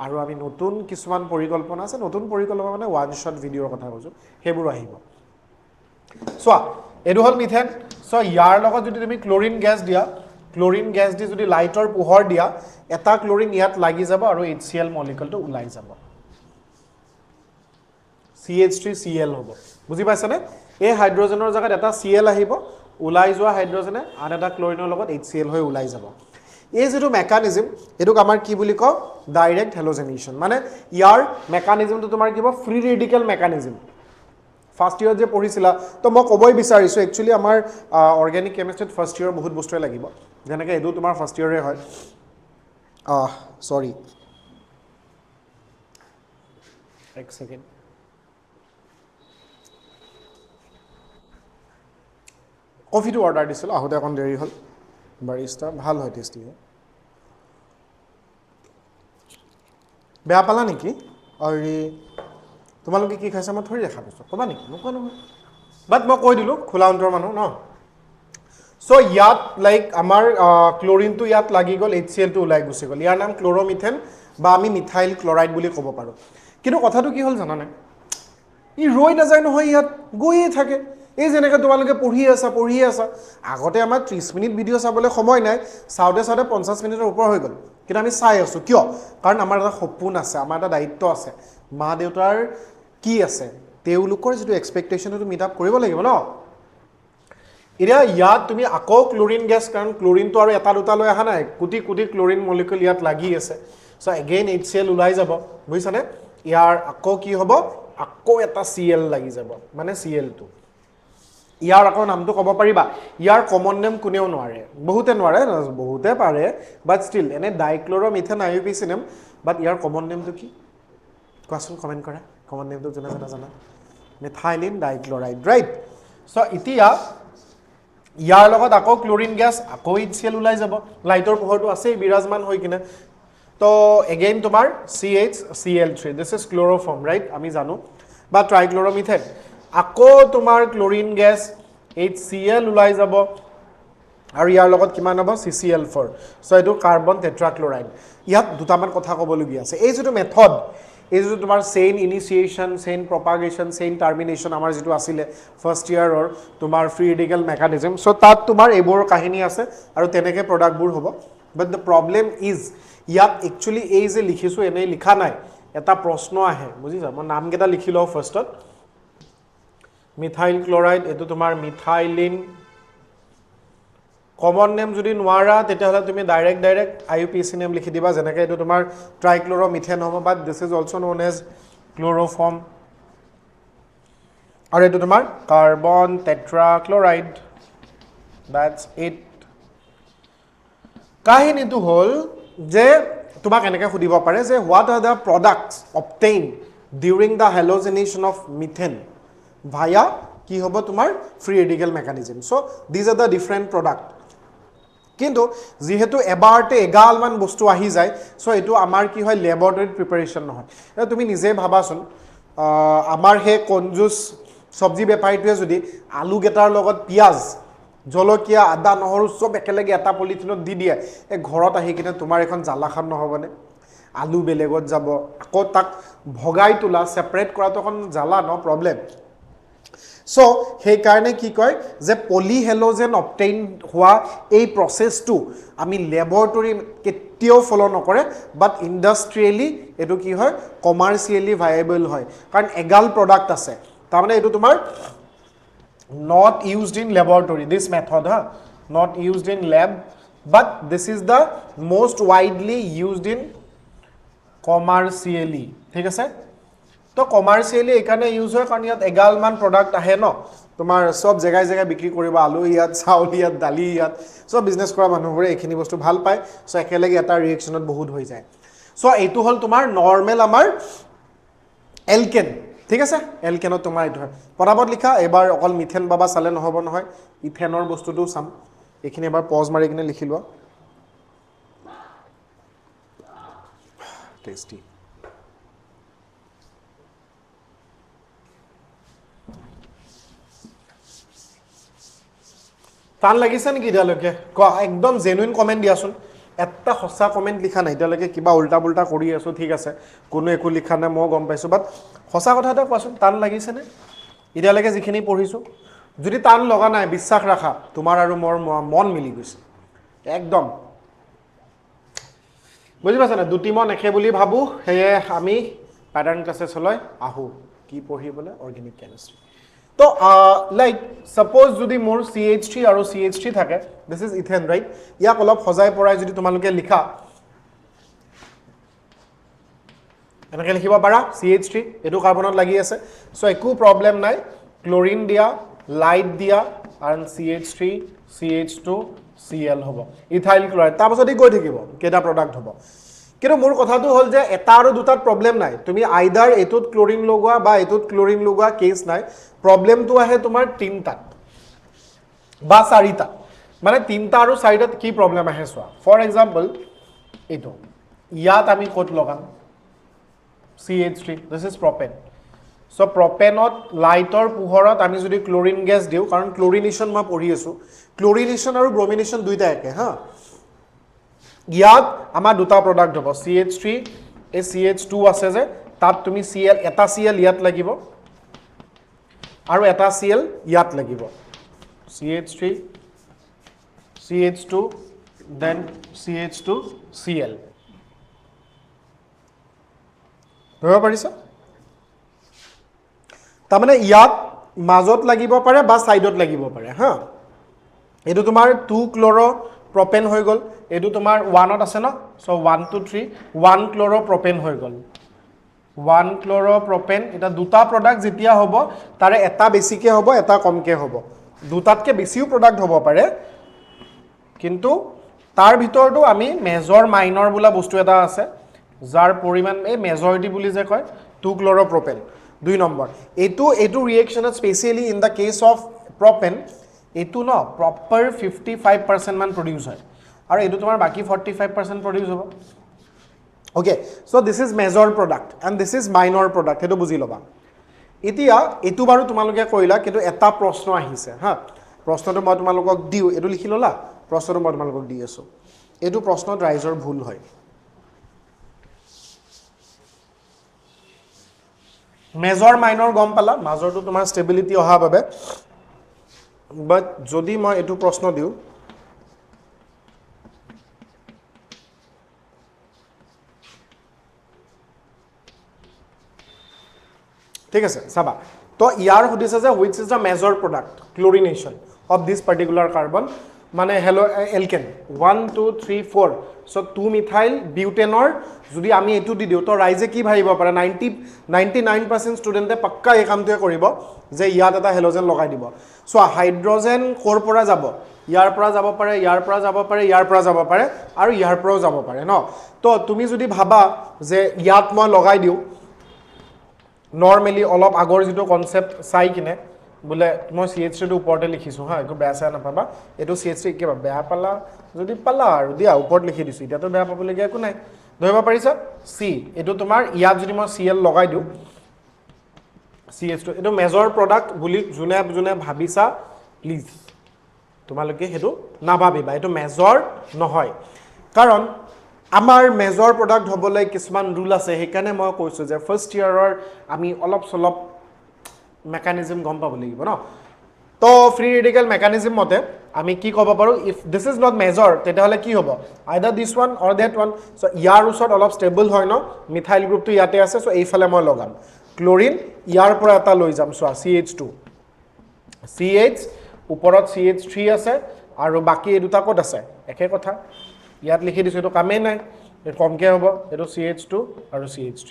আৰু আমি নতুন কিছুমান পৰিকল্পনা আছে নতুন পৰিকল্পনা মানে ওৱান শ্বট ভিডিঅ'ৰ কথা কৈছোঁ সেইবোৰ আহিব চোৱা এইটো হ'ল মিথেন চ' ইয়াৰ লগত যদি তুমি ক্লৰিন গেছ দিয়া ক্লৰিন গেছ দি যদি লাইটৰ পোহৰ দিয়া এটা ক্লৰিন ইয়াত লাগি যাব আৰু HCl মলিকুলটো ওলাই যাব CH3Cl হ'ব বুজি পাইছানে এই হাইড্ৰজেনৰ জেগাত এটা Cl আহিব ওলাই যোৱা হাইড্ৰজেনে আন এটা ক্লৰিনৰ লগত HCl হৈ ওলাই যাব এই যেটো মেকানিজম এটোক আমাৰ কি বুলি কওঁ ডাইৰেক্ট হেলোজেনেশ্যন মানে ইয়াৰ মেকানিজমটো তোমাৰ কিবা free radical mechanism first year যে পঢ়িছিলা তো মই ক'বই বিচাৰিছোঁ একচুৱেলি আমাৰ অৰ্গেনিক কেমিষ্ট্ৰিত ফাৰ্ষ্ট ইয়াৰ বহুত বস্তুৱে লাগিব যেনেকৈ এইটো তোমাৰ ফাৰ্ষ্ট ইয়াৰে হয় সৰি এক ছেকেণ্ড কফিটো অৰ্ডাৰ দিছিলোঁ আহোঁতে অকণ দেৰি হ'ল বাৰিষ্টা ভাল হয় টেষ্টি হয় বেয়া পালা নেকি আৰু তোমালোকে কি খাইছা মই থৰি দেখা পাইছোঁ ক'বা নেকি নোকোৱা নহয় বাট মই কৈ দিলোঁ খোলা অন্তৰ মানুহ ন চ' ইয়াত লাইক আমাৰ ক্লৰিনটো ইয়াত লাগি গ'ল HClটো ওলাই গুচি গ'ল ইয়াৰ নাম ক্ল'ৰমিথেন বা আমি মিথাইল ক্লৰাইড বুলি ক'ব পাৰোঁ কিন্তু কথাটো কি হ'ল জানানে ই ৰৈ নাযায় নহয় ইয়াত গৈয়ে থাকে এই যেনেকৈ তোমালোকে পঢ়ি আছা আগতে আমাৰ 30 মিনিট ভিডিঅ' চাবলৈ সময় নাই চাওঁতে 50 মিনিটৰ ওপৰ হৈ গ'ল কিন্তু আমি চাই আছোঁ কিয় কাৰণ আমাৰ এটা সপোন আছে আমাৰ এটা দায়িত্ব আছে মা দেউতাৰ কি আছে তেওঁলোকৰ যিটো এক্সপেক্টেশ্যনটো মিট আপ কৰিব লাগিব ন এতিয়া ইয়াত তুমি আকৌ ক্লৰিন গেছ কাৰণ ক্লৰিনটো আৰু এটা দুটা লৈ অহা নাই কোটি কোটি ক্লৰিন মলিকুল ইয়াত লাগি আছে চ' এগেইন HCl ওলাই যাব বুজিছানে ইয়াৰ আকৌ কি হ'ব আকৌ এটা Cl লাগি যাব মানে Cl2 ইয়াৰ আকৌ নামটো ক'ব পাৰিবা ইয়াৰ কমন নেম কোনেও নোৱাৰে বহুতে পাৰে বাট ষ্টিল এনে ডাইক্লৰমিথেন IUPAC নেম বাট ইয়াৰ কমন নেমটো কি কোৱাচোন কমেণ্ট কৰা কমন নেমটো যোনে জানা মিথাইলিন ডাইক্লৰাইড ৰাইট চ' এতিয়া ইয়াৰ লগত আকৌ ক্লৰিন গেছ আকৌ HCl ওলাই যাব লাইটৰ পোহৰটো আছেই বিৰাজমান হৈ কিনে তো এগেইন তোমাৰ CHCl3 this is chloroform right আমি জানো বা ট্ৰাইক্লৰমিথেন আকৌ তোমাৰ ক্লৰিন গেছ HCl ওলাই যাব আৰু ইয়াৰ লগত কিমান হ'ব CCl4 চ' এইটো কাৰ্বন টেট্ৰাক্লৰাইড ইয়াত দুটামান কথা ক'বলগীয়া আছে এই যিটো মেথড এই যিটো তোমাৰ চেইন ইনিচিয়েশ্যন চেইন প্ৰপাগেশ্যন চেইন টাৰ্মিনেশ্যন আমাৰ যিটো আছিলে ফাৰ্ষ্ট ইয়াৰৰ তোমাৰ ফ্ৰী ৰেডিকেল মেকানিজম চ' তাত তোমাৰ এইবোৰৰ কাহিনী আছে আৰু তেনেকৈ প্ৰডাক্টবোৰ হ'ব বাট দ্য প্ৰব্লেম ইজ ইয়াত একচুৱেলি এই যে লিখিছোঁ এনেই লিখা নাই এটা প্ৰশ্ন আহে বুজিছা মই নামকেইটা লিখি লওঁ ফাৰ্ষ্টত মিথাইল ক্লৰাইড এইটো তোমাৰ মিথাইলিন কমন নেম যদি নোৱাৰা তেতিয়াহ'লে তুমি ডাইৰেক্ট IUPAC নেম লিখি দিবা যেনেকৈ এইটো তোমাৰ ট্ৰাইক্লৰমিথেন হ'ব but this is also' known as chloroform আৰু এইটো তোমাৰ কাৰ্বন টেট্ৰাক্লৰাইড দ্যাটছ ইট কাহিনীটো হ'ল যে তোমাক এনেকৈ সুধিব পাৰে যে what are the products obtain during the halogenation of methane via কি হ'ব তোমাৰ free radical mechanism so' these are the different product কিন্তু যেহেতু এবাৰতে এগালমান বস্তু আহি যায় চ' এইটো আমাৰ কি হয় লেবৰেটৰীত প্ৰিপাৰেশ্যন নহয় এতিয়া তুমি নিজে ভাবাচোন আমাৰ সেই কনজুচ চব্জি বেপাৰীটোৱে যদি আলুকেইটাৰ লগত পিঁয়াজ জলকীয়া আদা নহৰু চব একেলগে এটা পলিথিনত দি দিয়ে এই ঘৰত আহি কিনে তোমাৰ এখন জ্বালাখান নহ'বনে আলু বেলেগত যাব আকৌ তাক ভগাই তোলা ছেপাৰেট কৰাটো অকণ জ্বালা ন প্ৰব্লেম চ' সেইকাৰণে কি কয় যে পলিহেলোজেন অবটেইন হোৱা এই প্ৰচেছটো আমি লেবৰেটৰী কেতিয়াও ফ'ল' নকৰে বাট ইণ্ডাষ্ট্ৰিয়েলি এইটো কি হয় কমাৰ্চিয়েলি ভায়েবল হয় কাৰণ এগাল প্ৰডাক্ট আছে তাৰমানে এইটো তোমাৰ not used in laboratory this method not used in lab but this is the most widely used in commercially ঠিক আছে তো কমাৰ্চিয়েলি এইকাৰণে ইউজ হয় কাৰণ ইয়াত এগালমান প্ৰডাক্ট আহে ন তোমাৰ সব জেগাই জেগাই বিক্ৰী কৰিব আলু ইয়াত চাউল ইয়াত দালি ইয়াত সব বিজনেছ কৰা মানুহবোৰে এইখিনি বস্তু ভাল পায় সো একেলগে এটা ৰিয়েকশ্যনত বহুত হৈ যায় সো এইটো হ'ল তোমাৰ নৰ্মেল আমাৰ এলকেন ঠিক আছে এলকেনত তোমাৰ এইটো হয় পটাপট লিখা এবাৰ অকল মিথেন বাবা চালে নহ'ব নহয় ইথেনৰ বস্তুটো চাম এইখিনি এবাৰ পজ মাৰি কিনে লিখি লোৱা টেষ্টি টান লাগিছে নেকি এতিয়ালৈকে কোৱা একদম জেনুইন কমেণ্ট দিয়াচোন এটা সঁচা কমেণ্ট লিখা নাই এতিয়ালৈকে কিবা উল্টা পুল্টা কৰি আছো ঠিক আছে কোনো একো লিখা নাই মই গম পাইছোঁ বাট সঁচা কথা এটা কোৱাচোন টান লাগিছেনে এতিয়ালৈকে যিখিনি পঢ়িছোঁ যদি টান লগা নাই বিশ্বাস ৰাখা তোমাৰ আৰু মোৰ মন মিলি গৈছে একদম বুজি পাইছানে দুটি মন একে বুলি ভাবোঁ সেয়ে আমি পেটাৰ্ণ ক্লাছেছলৈ আহোঁ কি পঢ়িবলৈ অৰ্গেনিক কেমিষ্ট্ৰি তো লাইক সাপোজ যদি মোৰ CH3 আৰু CH3 থাকে দিস ইজ ইথেন ৰাইট ইয়াক অলপ সজাই পৰাই যদি তোমালোকে লিখা এনেকৈ লিখিব পাৰা CH3 এইটো কাৰ্বনত লাগি আছে সো একো প্ৰবলেম নাই ক্লোৰিন দিয়া লাইট দিয়া আৰু CH3 CH2 Cl হ'ব ইথাইল ক্লোৰাইড তাৰপাছত গৈ থাকিব কেইটা প্ৰডাক্ট হ'ব কিন্তু মোৰ কথাটো হ'ল যে এটা আৰু দুটাত প্ৰবলেম নাই তুমি আইদাৰ এটোত ক্লোৰিন লগোৱা বা এটোত ক্লোৰিন লগোৱা কেছ নাই প্ৰবলেমটো আহে তোমাৰ তিনটাত বা চাৰিটা মানে তিনটা আৰু চাৰিটাত কি প্ৰবলেম আহে চোৱা ফৰ এক্সাম্পল এইটো ইয়াত আমি ক'ত লগাম CH3 this is propane so প্ৰপেনত লাইটৰ পোহৰত আমি যদি ক্লোৰিন গেছ দিওঁ কাৰণ ক্লোৰিনেশ্যন মই পঢ়ি আছোঁ ক্লোৰিনেশ্যন আৰু ব্ৰমিনেশ্যন দুইটা একে হা ইয়াত আমাৰ দুটা প্ৰডাক্ট হ'ব CH3 এই CH2 আছে যে তাত তুমি Cl এটা Cl ইয়াত লাগিব আৰু এটা Cl ইয়াত লাগিব CH3 CH2 then CH2 Cl ধৰিব পাৰিছা তাৰমানে ইয়াত মাজত লাগিব পাৰে বা সাইডত লাগিব পাৰে হা এইটো তোমাৰ 2 ক্লোৰো প্ৰপেন হৈ গ'ল এইটো তোমাৰ 1ত আছে ন সো 1 2 3 1 ক্লোৰো প্ৰপেন হৈ গ'ল 1 ক্লোৰো প্ৰপেন এটা দুটা প্ৰডাক্ট যেতিয়া হ'ব তাৰে এটা বেছিকে হ'ব এটা কমকে হ'ব দুটাতকে বেছিও প্ৰডাক্ট হ'ব পাৰে কিন্তু তাৰ ভিতৰটো আমি মেজৰ মাইনৰ বোলা বস্তু এটা আছে যাৰ পৰিমাণ এই মেজৰিটি বুলি যে কয় 2 ক্লোৰো প্ৰপেন 2 নম্বৰ এইটো ৰিয়েকশ্যনত specially in the case of propane এইটো ন প্ৰপাৰ 55% মান প্ৰডিউচ হয় আৰু এইটো তোমাৰ বাকি 45% প্ৰডিউচ হ'ব okay so this is major product and this is minor product সেইটো বুজি ল'বা এতিয়া এইটো বাৰু তোমালোকে কৰিলা কিন্তু এটা প্ৰশ্ন আহিছে হা প্ৰশ্নটো মই তোমালোকক দিওঁ এইটো লিখি ল'লা প্ৰশ্নটো মই তোমালোকক দি আছোঁ এইটো প্ৰশ্নত ৰাইজৰ ভুল হয় মেজৰ মাইনৰ গম পালা মাজৰটো তোমাৰ ষ্টেবিলিটি অহাৰ বাবে বাট যদি মই এইটো প্ৰশ্ন দিওঁ ঠিক আছে চাবা তো ইয়াৰ সুধিছে যে which is the major product chlorination of this particular carbon মানে হেলো এলকেন 1 2 3 4 সো 2 মিথাইল বিউটেনৰ যদি আমি এটো দি দিও তো ৰাইজে কি ভাবিব পাৰে 99% ষ্টুডেন্টে পাক্কা এই কামটোৱে কৰিব যে ইয়াত এটা হেলোজেন লগাই দিব সো হাইড্ৰোজেন কোৰ পৰা যাব ইয়াৰ পৰা যাব পাৰে ইয়াৰ পৰা যাব পাৰে ইয়াৰ পৰা যাব পাৰে আৰু ইয়াৰ পৰাও যাব পাৰে ন তো তুমি যদি ভাবা যে ইয়াত মই লগাই দিও নৰ্মেলি অলপ আগৰ যেটো কনসেপ্ট চাই কিনে বলে মই CH3 টো ওপৰতে লিখিছো হা একো বেয়া নাপাবা এটো CH3 কিবা বেয়া পালা যদি পালা আৰু দিয়া ওপৰত লিখি দিছো এটা তো বেয়া পাবলগীয়া একো নাই ধৰিব পাৰিছা C এটো তোমাৰ ইয়াত যদি মই Cl লগাই দিও CH2 এটো মেজৰ প্ৰডাক্ট বুলি জুনে ভাবিছা প্লিজ তোমালোকে হেতু নাভাবিবা এটো মেজৰ নহয় কাৰণ আমাৰ মেজৰ প্ৰডাক্ট হ'বলৈ কিছুমান ৰুল আছে সেইকাৰণে মই কৈছো যে ফাৰ্স্ট ইয়াৰৰ আমি অলপ সলপ মেকানিজম গম পাব লাগিব ন তো ফ্ৰী ৰেডিকেল মেকানিজম মতে আমি কি ক'ব পাৰো if this is not major তেতিয়াহলে কি হ'ব either this one or that one so ইয়াৰ ওচৰত অলপ ষ্টেবল হয় ন মিথাইল গ্ৰুপটো ইয়াতে আছে সো এইফালে মই লগাম ক্লোৰিন ইয়াৰ পৰা এটা লৈ যাম সো CH2 CH ওপৰত CH3 আছে আৰু বাকি এই দুটা ক'ত আছে একে কথা ইয়াত লিখি দিছো এটো কামেই নাই এটো কমকে হ'ব এটো CH2 আৰু CH3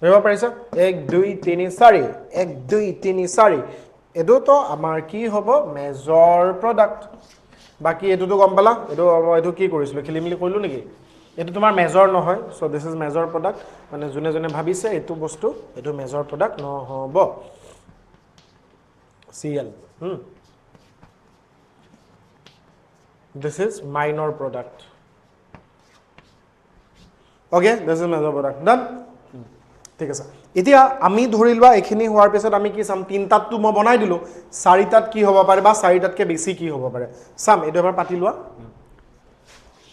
ধৰিব পাৰিছা 1 2 3 4 1 2 3 4 এটো তো আমাৰ কি হ'ব মেজৰ প্ৰডাক্ট বাকি এটোটো গম পালা এটো কি কৰিছিলো খেলিমিলি কৰিলো নেকি এটো তোমাৰ মেজৰ নহয় so this is major product মানে জুনে জুনে ভাবিছে এটো বস্তু এটো মেজৰ প্ৰডাক্ট নহব CL this is minor product okay this is major product done ঠিক আছে এতিয়া আমি ধৰি লোৱা এখিনি হোৱাৰ পিছত আমি কি চাম তিনটাতটো মই বনাই দিলো চাৰিটাত কি হ'ব পাৰে বা চাৰিটাতকে বেছি কি হ'ব পাৰে চাম এটো এবাৰ পাতি লোৱা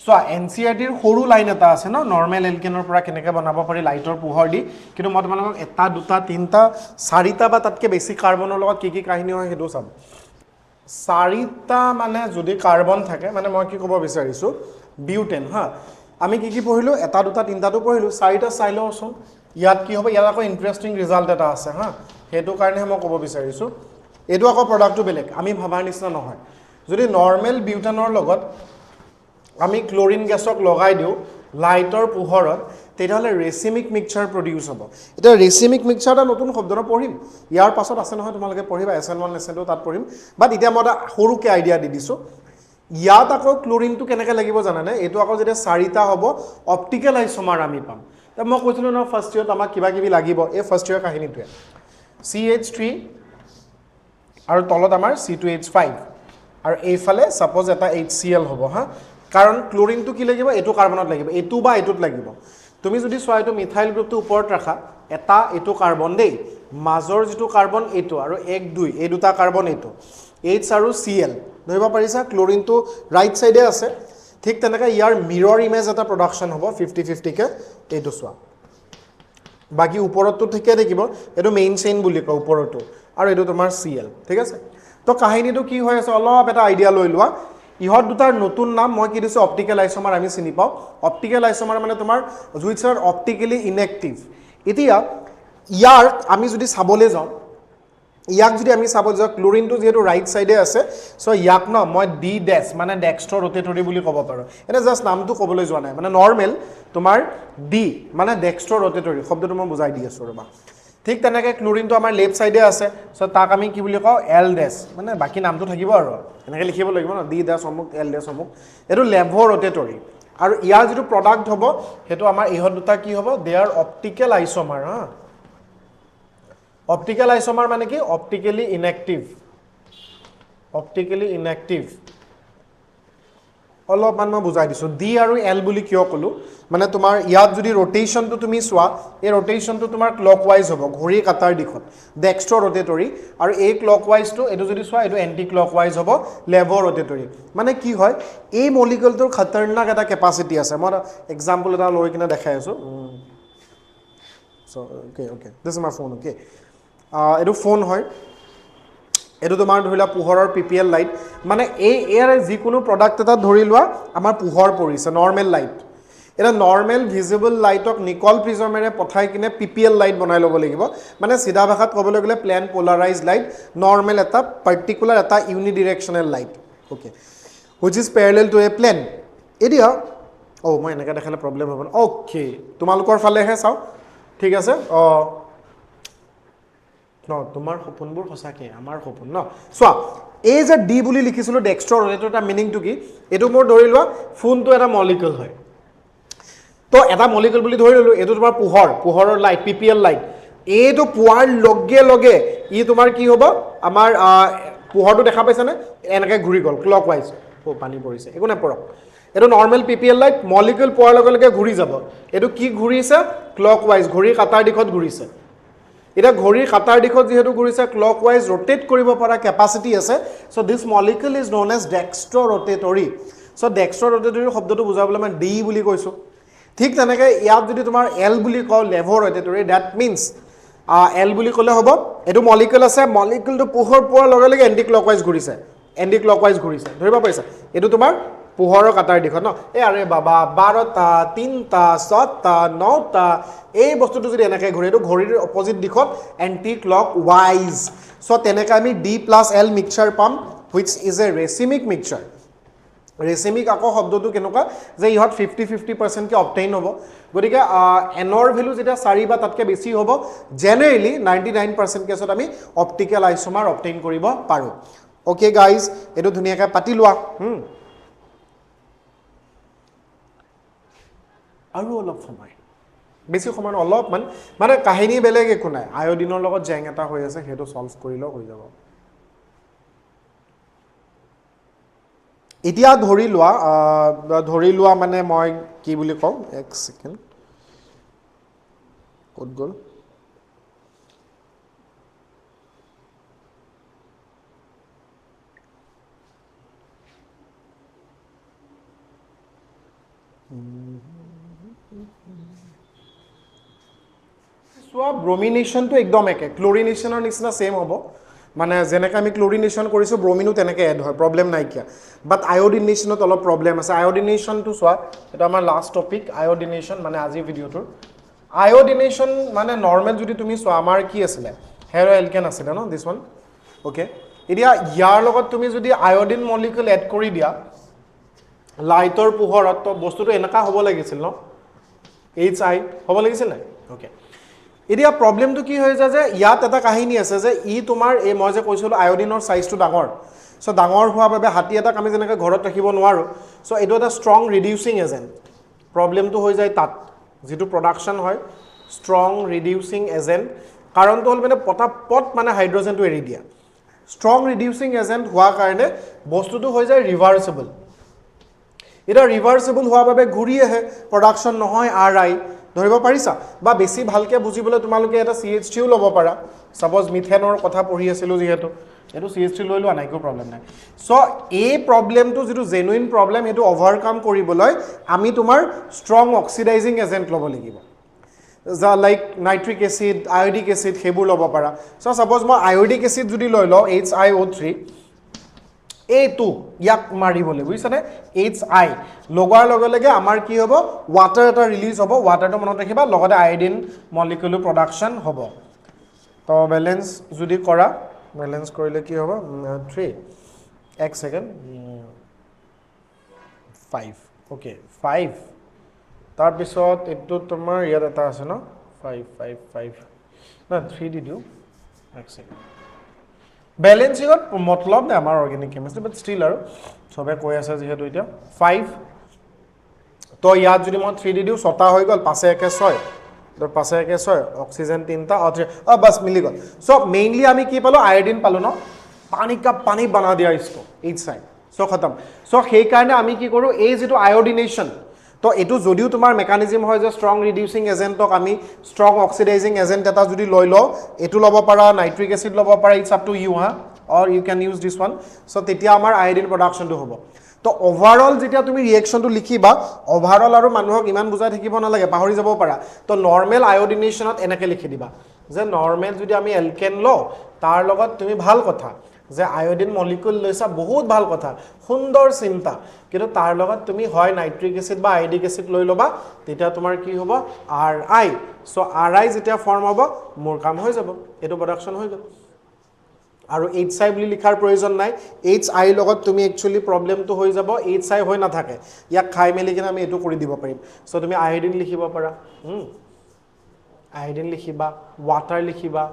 সো NCERT ৰ সৰু লাইন এটা আছে ন নৰমাল এলকেনৰ পৰা কেনেকৈ বনাব পাৰি লাইটৰ পোহৰ দি কিন্তু মই তোমালোকক এটা দুটা তিনটা চাৰিটা বা তাতকে বেছি কাৰ্বনৰ লগত কি কাহিনী হয় হেতু চাম চাৰিটা মানে যদি কাৰ্বন থাকে মানে মই কি ক'ব বিচাৰিছো বিউটেন হা আমি কি পঢ়িলো এটা দুটা তিনটাটো পঢ়িলো চাৰিটা চাই লওঁচোন ইয়াত কি হ'ব ইয়াত আকৌ ইন্টাৰেষ্টিং ৰিজাল্ট এটা আছে হা হেতু কাৰণে মই ক'ব বিচাৰিছো এটো আকৌ প্ৰডাক্টটো বেলেগ আমি ভাবাৰ নিচিনা নহয় যদি নৰমাল বিউটেনৰ লগত আমি ক্লোৰিন গেছক লগাই দিও লাইটৰ পোহৰত তেতিয়াহলে ৰেচিমিক মিক্সচাৰ প্ৰডিউস হ'ব এটা ৰেচিমিক মিক্সচাৰটা নতুন শব্দটো পঢ়িম ইয়াৰ পাছত আছে নহয় তোমালোকে পঢ়িবা SN1 SN2 তাত পঢ়িম বাট এতিয়া মই এটা সৰুকে আইডিয়া দি দিছো ইয়াত আকৌ ক্লোৰিনটো কেনেকৈ লাগিব জানানে এটো আকৌ যেতিয়া চাৰিটা হ'ব অপটিকেল আইসোমাৰ আমি পাম তা মই কৈছিলো ন ফাৰ্স্ট ইয়াৰত আমাক কিবা কিবি লাগিব এই ফাৰ্স্ট ইয়াৰ কাহিনীটোৱে CH3 আৰু তলত আমাৰ C2H5 আৰু এইফালে সাপোজ এটা HCl হ'ব হা কাৰণ ক্লোৰিনটো কি লাগিব এটো কাৰ্বনত লাগিব এটো বা এটোত লাগিব তুমি যদি সোৱা এটো মিথাইল গ্ৰুপটো ওপৰত ৰাখা এটা এটো কাৰ্বন দেই মাজৰ যেটো কাৰ্বন এটো আৰু 1 2 এই দুটা কাৰ্বন এটো H আৰু Cl ধৰিব পাৰিছা ক্লোৰিনটো ৰাইট সাইডে আছে ঠিক তেনেকৈ ইয়াৰ মিৰৰ ইমেজ এটা প্ৰডাকশন হ'ব 50-50 কে এটো সোৱা বাকি ওপৰতটো ঠিকে দেখিব এটো মেইন চেইন বুলি কয় ওপৰটো আৰু এটো তোমাৰ Cl ঠিক আছে তো কাহিনীটো কি হৈ আছে অলপ এটা আইডিয়া লৈ লোৱা ইহত দুটাৰ নতুন নাম মই কি দিছো অপটিকেল আইসোমাৰ আমি চিনি পাও অপটিকেল আইসোমাৰ মানে তোমাৰ which are optically inactive এতিয়া ইয়াৰ আমি যদি চাবলে যাও ইয়াক যদি আমি চাব যাও ক্লোৰিনটো যেটো ৰাইট সাইডে আছে সো ইয়াক ন মই ডি ডেশ মানে ডেক্সট্ৰ ৰোটেটৰি বুলি ক'ব পাৰো এটা জাস্ট নামটো ক'বলৈ যোৱা নাই মানে নৰমাল তোমাৰ ডি মানে ডেক্সট্ৰ ৰোটেটৰি শব্দটো মই বুজাই দি আছো ৰবা ঠিক তেনেকৈ ক্লোৰিনটো আমাৰ লেফট সাইডে আছে সো তাক আমি কি বুলি কওঁ এল ডেশ মানে বাকি নামটো থাকিব আৰু এনেকৈ লিখিব লাগিব ন ডি ডেশ অমুক এল ডেশ অমুক এটো লেভো ৰোটেটৰি আৰু ইয়াৰ যেটো প্ৰডাক্ট হ'ব হেতু আমাৰ ইহত দুটা কি হ'ব দে আৰ অপটিকেল আইসোমাৰ হা অপটিকেল আইসোমাৰ মানে কি অপটিক্যালি ইনএক্টিভ অলপমান মই বুজাই দিছো ডি আৰু এল বুলি কিয় কলো মানে তোমাৰ ইয়াত যদি ৰোটেশনটো তুমি সোৱা এই ৰোটেশনটো তোমাৰ ক্লকৱাইজ হ'ব ঘড়ী কাটাৰ দিশত ডেক্সট্ৰ ৰোটেটৰি আৰু এই ক্লকৱাইজটো এটো যদি সোৱা এটো এন্টি ক্লকৱাইজ হ'ব লেভো ৰোটেটৰি মানে কি হয় এই মলিকুলটোৰ খতৰনাক এটা কেপাসিটি আছে মই এক্সাম্পল এটা লৈ কিনে দেখাই আছো so okay this is my phone okay এটো ফোন হয় এটো তোমাৰ ধৰিলা পোহৰৰ PPL লাইট মানে এৰ যিকোনো প্ৰডাক্ট এটা ধৰি লোৱা আমাৰ পোহৰ পৰিছে নৰমাল লাইট এটা নৰমাল ভিজিবল লাইটক নিকল প্ৰিজমেৰে পঠাই কিনে PPL লাইট বনাই ল'ব লাগিব মানে সিধা ভাষাত ক'বলৈ গ'লে প্লেন পোলাৰাইজড লাইট নৰমাল এটা পাৰ্টিকুলাৰ এটা unidirectional light okay which is parallel to a plane এতিয়া মই এনেকা দেখালে প্ৰবলেম হ'ব ওকে তোমালোকৰ ফালেহে চাও ঠিক আছে ন তোমাৰ সপোনবোৰ সঁচাকে আমাৰ সপোন ন সোৱা এই যে ডি বুলি লিখিছিলো ডেক্সট্ৰ ৰোটেটৰ এটা মিনিংটো কি এটো মোৰ ধৰি লোৱা ফোনটো এটা মলিকুল হয় তো এটা মলিকুল বুলি ধৰি ললো এটো তোমাৰ পোহৰৰ লাইট PPL লাইট এটো পোৱাৰ লগে লগে ই তোমাৰ কি হ'ব আমাৰ পোহৰটো দেখা পাইছানে এনেকৈ ঘূৰি গ'ল ক্লকৱাইজ পানী পৰিছে একো নাই পৰক এটো নৰমাল PPL লাইট মলিকুল পোৱাৰ লগে লগে ঘূৰি যাব এটো কি ঘূৰিছে ক্লকৱাইজ ঘড়ী কাটাৰ দিশত ঘূৰিছে এটা ঘড়ীৰ কাটাৰ দিশত যেহেতু ঘূৰিছে ক্লকৱাইজ ৰোটেট কৰিব পৰা কেপাসিটি আছে so this molecule is known as dextrorotatory so dextrorotatory শব্দটো বুজাবলৈ মই ডি বুলি কৈছো ঠিক তেনেকৈ ইয়াত যদি তোমাৰ এল বুলি কও লেভো ৰোটেটৰি দ্যাট মিন্স এল বুলি ক'লে হ'ব এটো মলিকুল আছে মলিকুলটো পোহৰ পোৱাৰ লগে লগে এন্টি ক্লকৱাইজ ঘূৰিছে ধৰিব পাৰিছা এটো তোমাৰ পোহৰৰ কাটাৰ দিশত ন আৰে বাবা 12টা 3টা 7টা 9টা এই বস্তুটো যদি এনেকৈ ঘূৰে এটো ঘড়ীৰ অপোজিট দিশত এন্টি ক্লকৱাইজ সো তেনেকৈ আমি D+L মিক্সচাৰ পাম which is a racemic mixture ৰেচিমিক আকৌ শব্দটো কেনেকুৱা যে ইহঁত 50-50% কে অবটেইন হ'ব গতিকে এনৰ ভ্যালু যেটা 4 বা তাতকে বেছি হ'ব জেনাৰেলি 99% কেছত আমি অপটিকেল আইসোমাৰ অবটেইন কৰিব পাৰো ওকে গাইজ এটো ধুনিয়াকে পাতি লোৱা আৰু অলপ সময় বেছি সময় অলপমান মানে কাহিনী বেলেগ একো নাই আয়োডিনৰ লগত জেং এটা হৈ আছে হেটো সলভ কৰিলো হৈ যাব এতিয়া ধৰি লোৱা মানে মই কি বুলি কম এক সেকেন্ড ক'ত গ'ল সোয়া ব্রোমিনেশনটো একদম একে ক্লোৰিনেশনৰ নিচিনা সেম হ'ব মানে যেনেকৈ আমি ক্লোৰিনেশন কৰিছো ব্ৰোমিনো তেনেকৈ এড হয় প্ৰবলেম নাই কিয়া বাট আয়োডিনেশনত অলপ প্ৰবলেম আছে আয়োডিনেশনটো সোয়া এটা আমাৰ লাষ্ট টপিক আয়োডিনেশন মানে আজি ভিডিওটোৰ আয়োডিনেশন মানে নৰমাল যদি তুমি সোয়া আমাৰ কি আছিল হেৰ এলকেন আছিল ন দিস ওয়ান ওকে এতিয়া ইয়াৰ লগত তুমি যদি আয়োডিন মলিকিউল এড কৰি দিয়া লাইটৰ পোহৰত তো বস্তুটো এনেকা হ'ব লাগিছিল ন HI হ'ব লাগিছিল নাই ওকে এতিয়া প্ৰবলেমটো কি হৈ যায় যে ইয়াত এটা কাহিনী আছে যে ই তোমাৰ এই মই যে কৈছিলো আয়োডিনৰ সাইজটো ডাঙৰ সো ডাঙৰ হোৱা বাবে হাতী এটা আমি যেনেকৈ ঘৰত ৰাখিব নোৱাৰো সো এটো এটা ষ্ট্ৰং ৰিডিউসিং এজেন্ট প্ৰবলেমটো হৈ যায় তাত যেটো প্ৰডাকশন হয় ষ্ট্ৰং ৰিডিউসিং এজেন্ট কাৰণটো হল মানে পটাপট মানে হাইড্ৰোজেনটো এৰি দিয়া ষ্ট্ৰং ৰিডিউসিং এজেন্ট হোৱা কাৰণে বস্তুটো হৈ যায় ৰিভাৰ্সিবল এটা ৰিভাৰ্সিবল হোৱা বাবে ঘূৰি আহে প্ৰডাকশন নহয় RI ধৰিব পাৰিছা বা বেছি ভালকে বুজিবলৈ তোমালোকে এটা CH3 ল'ব পাৰা সাপোজ মিথেনৰ কথা পঢ়ি আছিল যেহেতু এটো CH3 লৈ লোৱা নাই কো প্ৰবলেম নাই সো এই প্ৰবলেমটো যেটো জেনুইন প্ৰবলেম এটো ওভাৰকাম কৰিবলৈ আমি তোমাৰ ষ্ট্ৰং অক্সিডাইজিং এজেন্ট ল'ব লাগিব like nitric acid iodic acid হেবুৰ ল'ব পাৰা সো সাপোজ মই আয়োডিক এসিড যদি লৈ লও HiO3 এইটো ইয়াক মাৰিবলে বুজিছানে HI লগোৱাৰ লগে লগে আমাৰ কি হ'ব ওয়াটাৰ এটা ৰিলিজ হ'ব ওয়াটাৰটো মনত ৰাখিবা লগতে আয়োডিন মলিকিউলৰ প্ৰডাকশন হ'ব তো ব্যালেন্স যদি কৰা ব্যালেন্স কৰিলে কি হ'ব 3 এক সেকেন্ড 5 ওকে 5 তাৰ পিছত এটো তোমাৰ ইয়াত এটা আছে ন 5 না 3 দি দিও এক সেকেন্ড ব্যালেন্সিংত মতলব নাই আমাৰ অৰ্গেনিক কেমিষ্ট্ৰি বাট ষ্টিল আৰু সবে কৈ আছে যেহেতু এতিয়া 5 তো ইয়াত যদি মই 3 দি দিও 6টা হৈ গল 5 1 6 তো 5 1 6 অক্সিজেন 3টা और बस मिली गल सो मेनली আমি কি পালো আয়োডিন পালো ন পানী का पानी बना दिया इसको इच साइड सो खत्म सो সেই কাৰণে আমি কি কৰো এই যেটো আয়োডিনেশন তো এটো যদিও তোমাৰ মেকানিজম হয় যে ষ্ট্ৰং ৰিডিউসিং এজেন্টক আমি ষ্ট্ৰং অক্সিডাইজিং এজেন্ট এটা যদি লৈ লও এটো ল'ব পাৰা নাইট্ৰিক এসিড ল'ব পাৰা ইটস আপ টু ইউ হা or you can use this one so তেতিয়া আমাৰ আয়োডিন প্ৰডাকশনটো হ'ব তো ওভাৰঅল যেতিয়া তুমি ৰিঅ্যাকশনটো লিখিবা ওভাৰঅল আৰু মানুহক ইমান বুজাই থাকিব নালাগে পাহৰি যাব পাৰা তো নৰমাল আয়োডিনেশনত এনেকে লিখি দিবা যে নৰমাল যদি আমি এলকেন লও তাৰ লগত তুমি ভাল কথা যে আয়োডিন মলিকিউল লৈছা বহুত ভাল কথা সুন্দৰ চিন্তা কিন্তু তাৰ লগত তুমি হয় নাইট্ৰিক এসিড বা আয়োডিক এসিড লৈ লবা তেতিয়া তোমাৰ কি হ'ব RI সো RI যেতিয়া ফৰ্ম হ'ব মোৰ কাম হৈ যাব এটো প্ৰডাকশন হৈ গল আৰু HI বুলি লিখাৰ প্ৰয়োজন নাই HI লগত তুমি একচুয়ালি প্ৰবলেমটো হৈ যাব HI হৈ না থাকে ইয়াক খাই মেলি কিনে আমি এটো কৰি দিব পাৰিম সো তুমি আয়োডিন লিখিব পাৰা আয়োডিন লিখিবা ওয়াটাৰ লিখিবা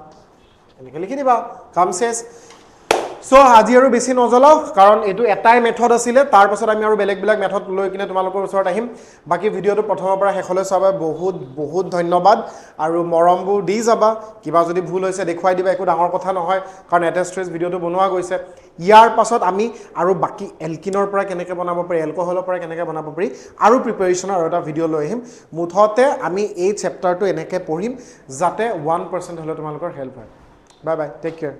এনেকে লিখি দিবা কাম শেষ সো আজি আৰু বেছি নজলাও কাৰণ এটো এটাই মেথড আছিল তাৰ পাছত আমি আৰু বেলেগ বেলেগ মেথড লৈ কিনে তোমালোকৰ ওচৰত আহিম বাকি ভিডিওটো প্ৰথমৰ পৰা শেষলৈ চাবা বহুত বহুত ধন্যবাদ আৰু মৰমবোৰ দি যাবা কিবা যদি ভুল হৈছে দেখুৱাই দিবা একো ডাঙৰ কথা নহয় কাৰণ এটেস্ট্ৰেছ ভিডিওটো বনোৱা গৈছে ইয়াৰ পাছত আমি আৰু বাকি এলকিনৰ পৰা কেনেকৈ বনাব পাৰি এলকহলৰ পৰা কেনেকৈ বনাব পাৰি আৰু প্ৰিপাৰেচনৰ আৰু এটা ভিডিও লৈ আহিম মুঠতে আমি এই চেপ্টাৰটো এনেকৈ পঢ়িম যাতে 1% হলে তোমালোকৰ হেল্প হয় বাই বাই টেক কেয়াৰ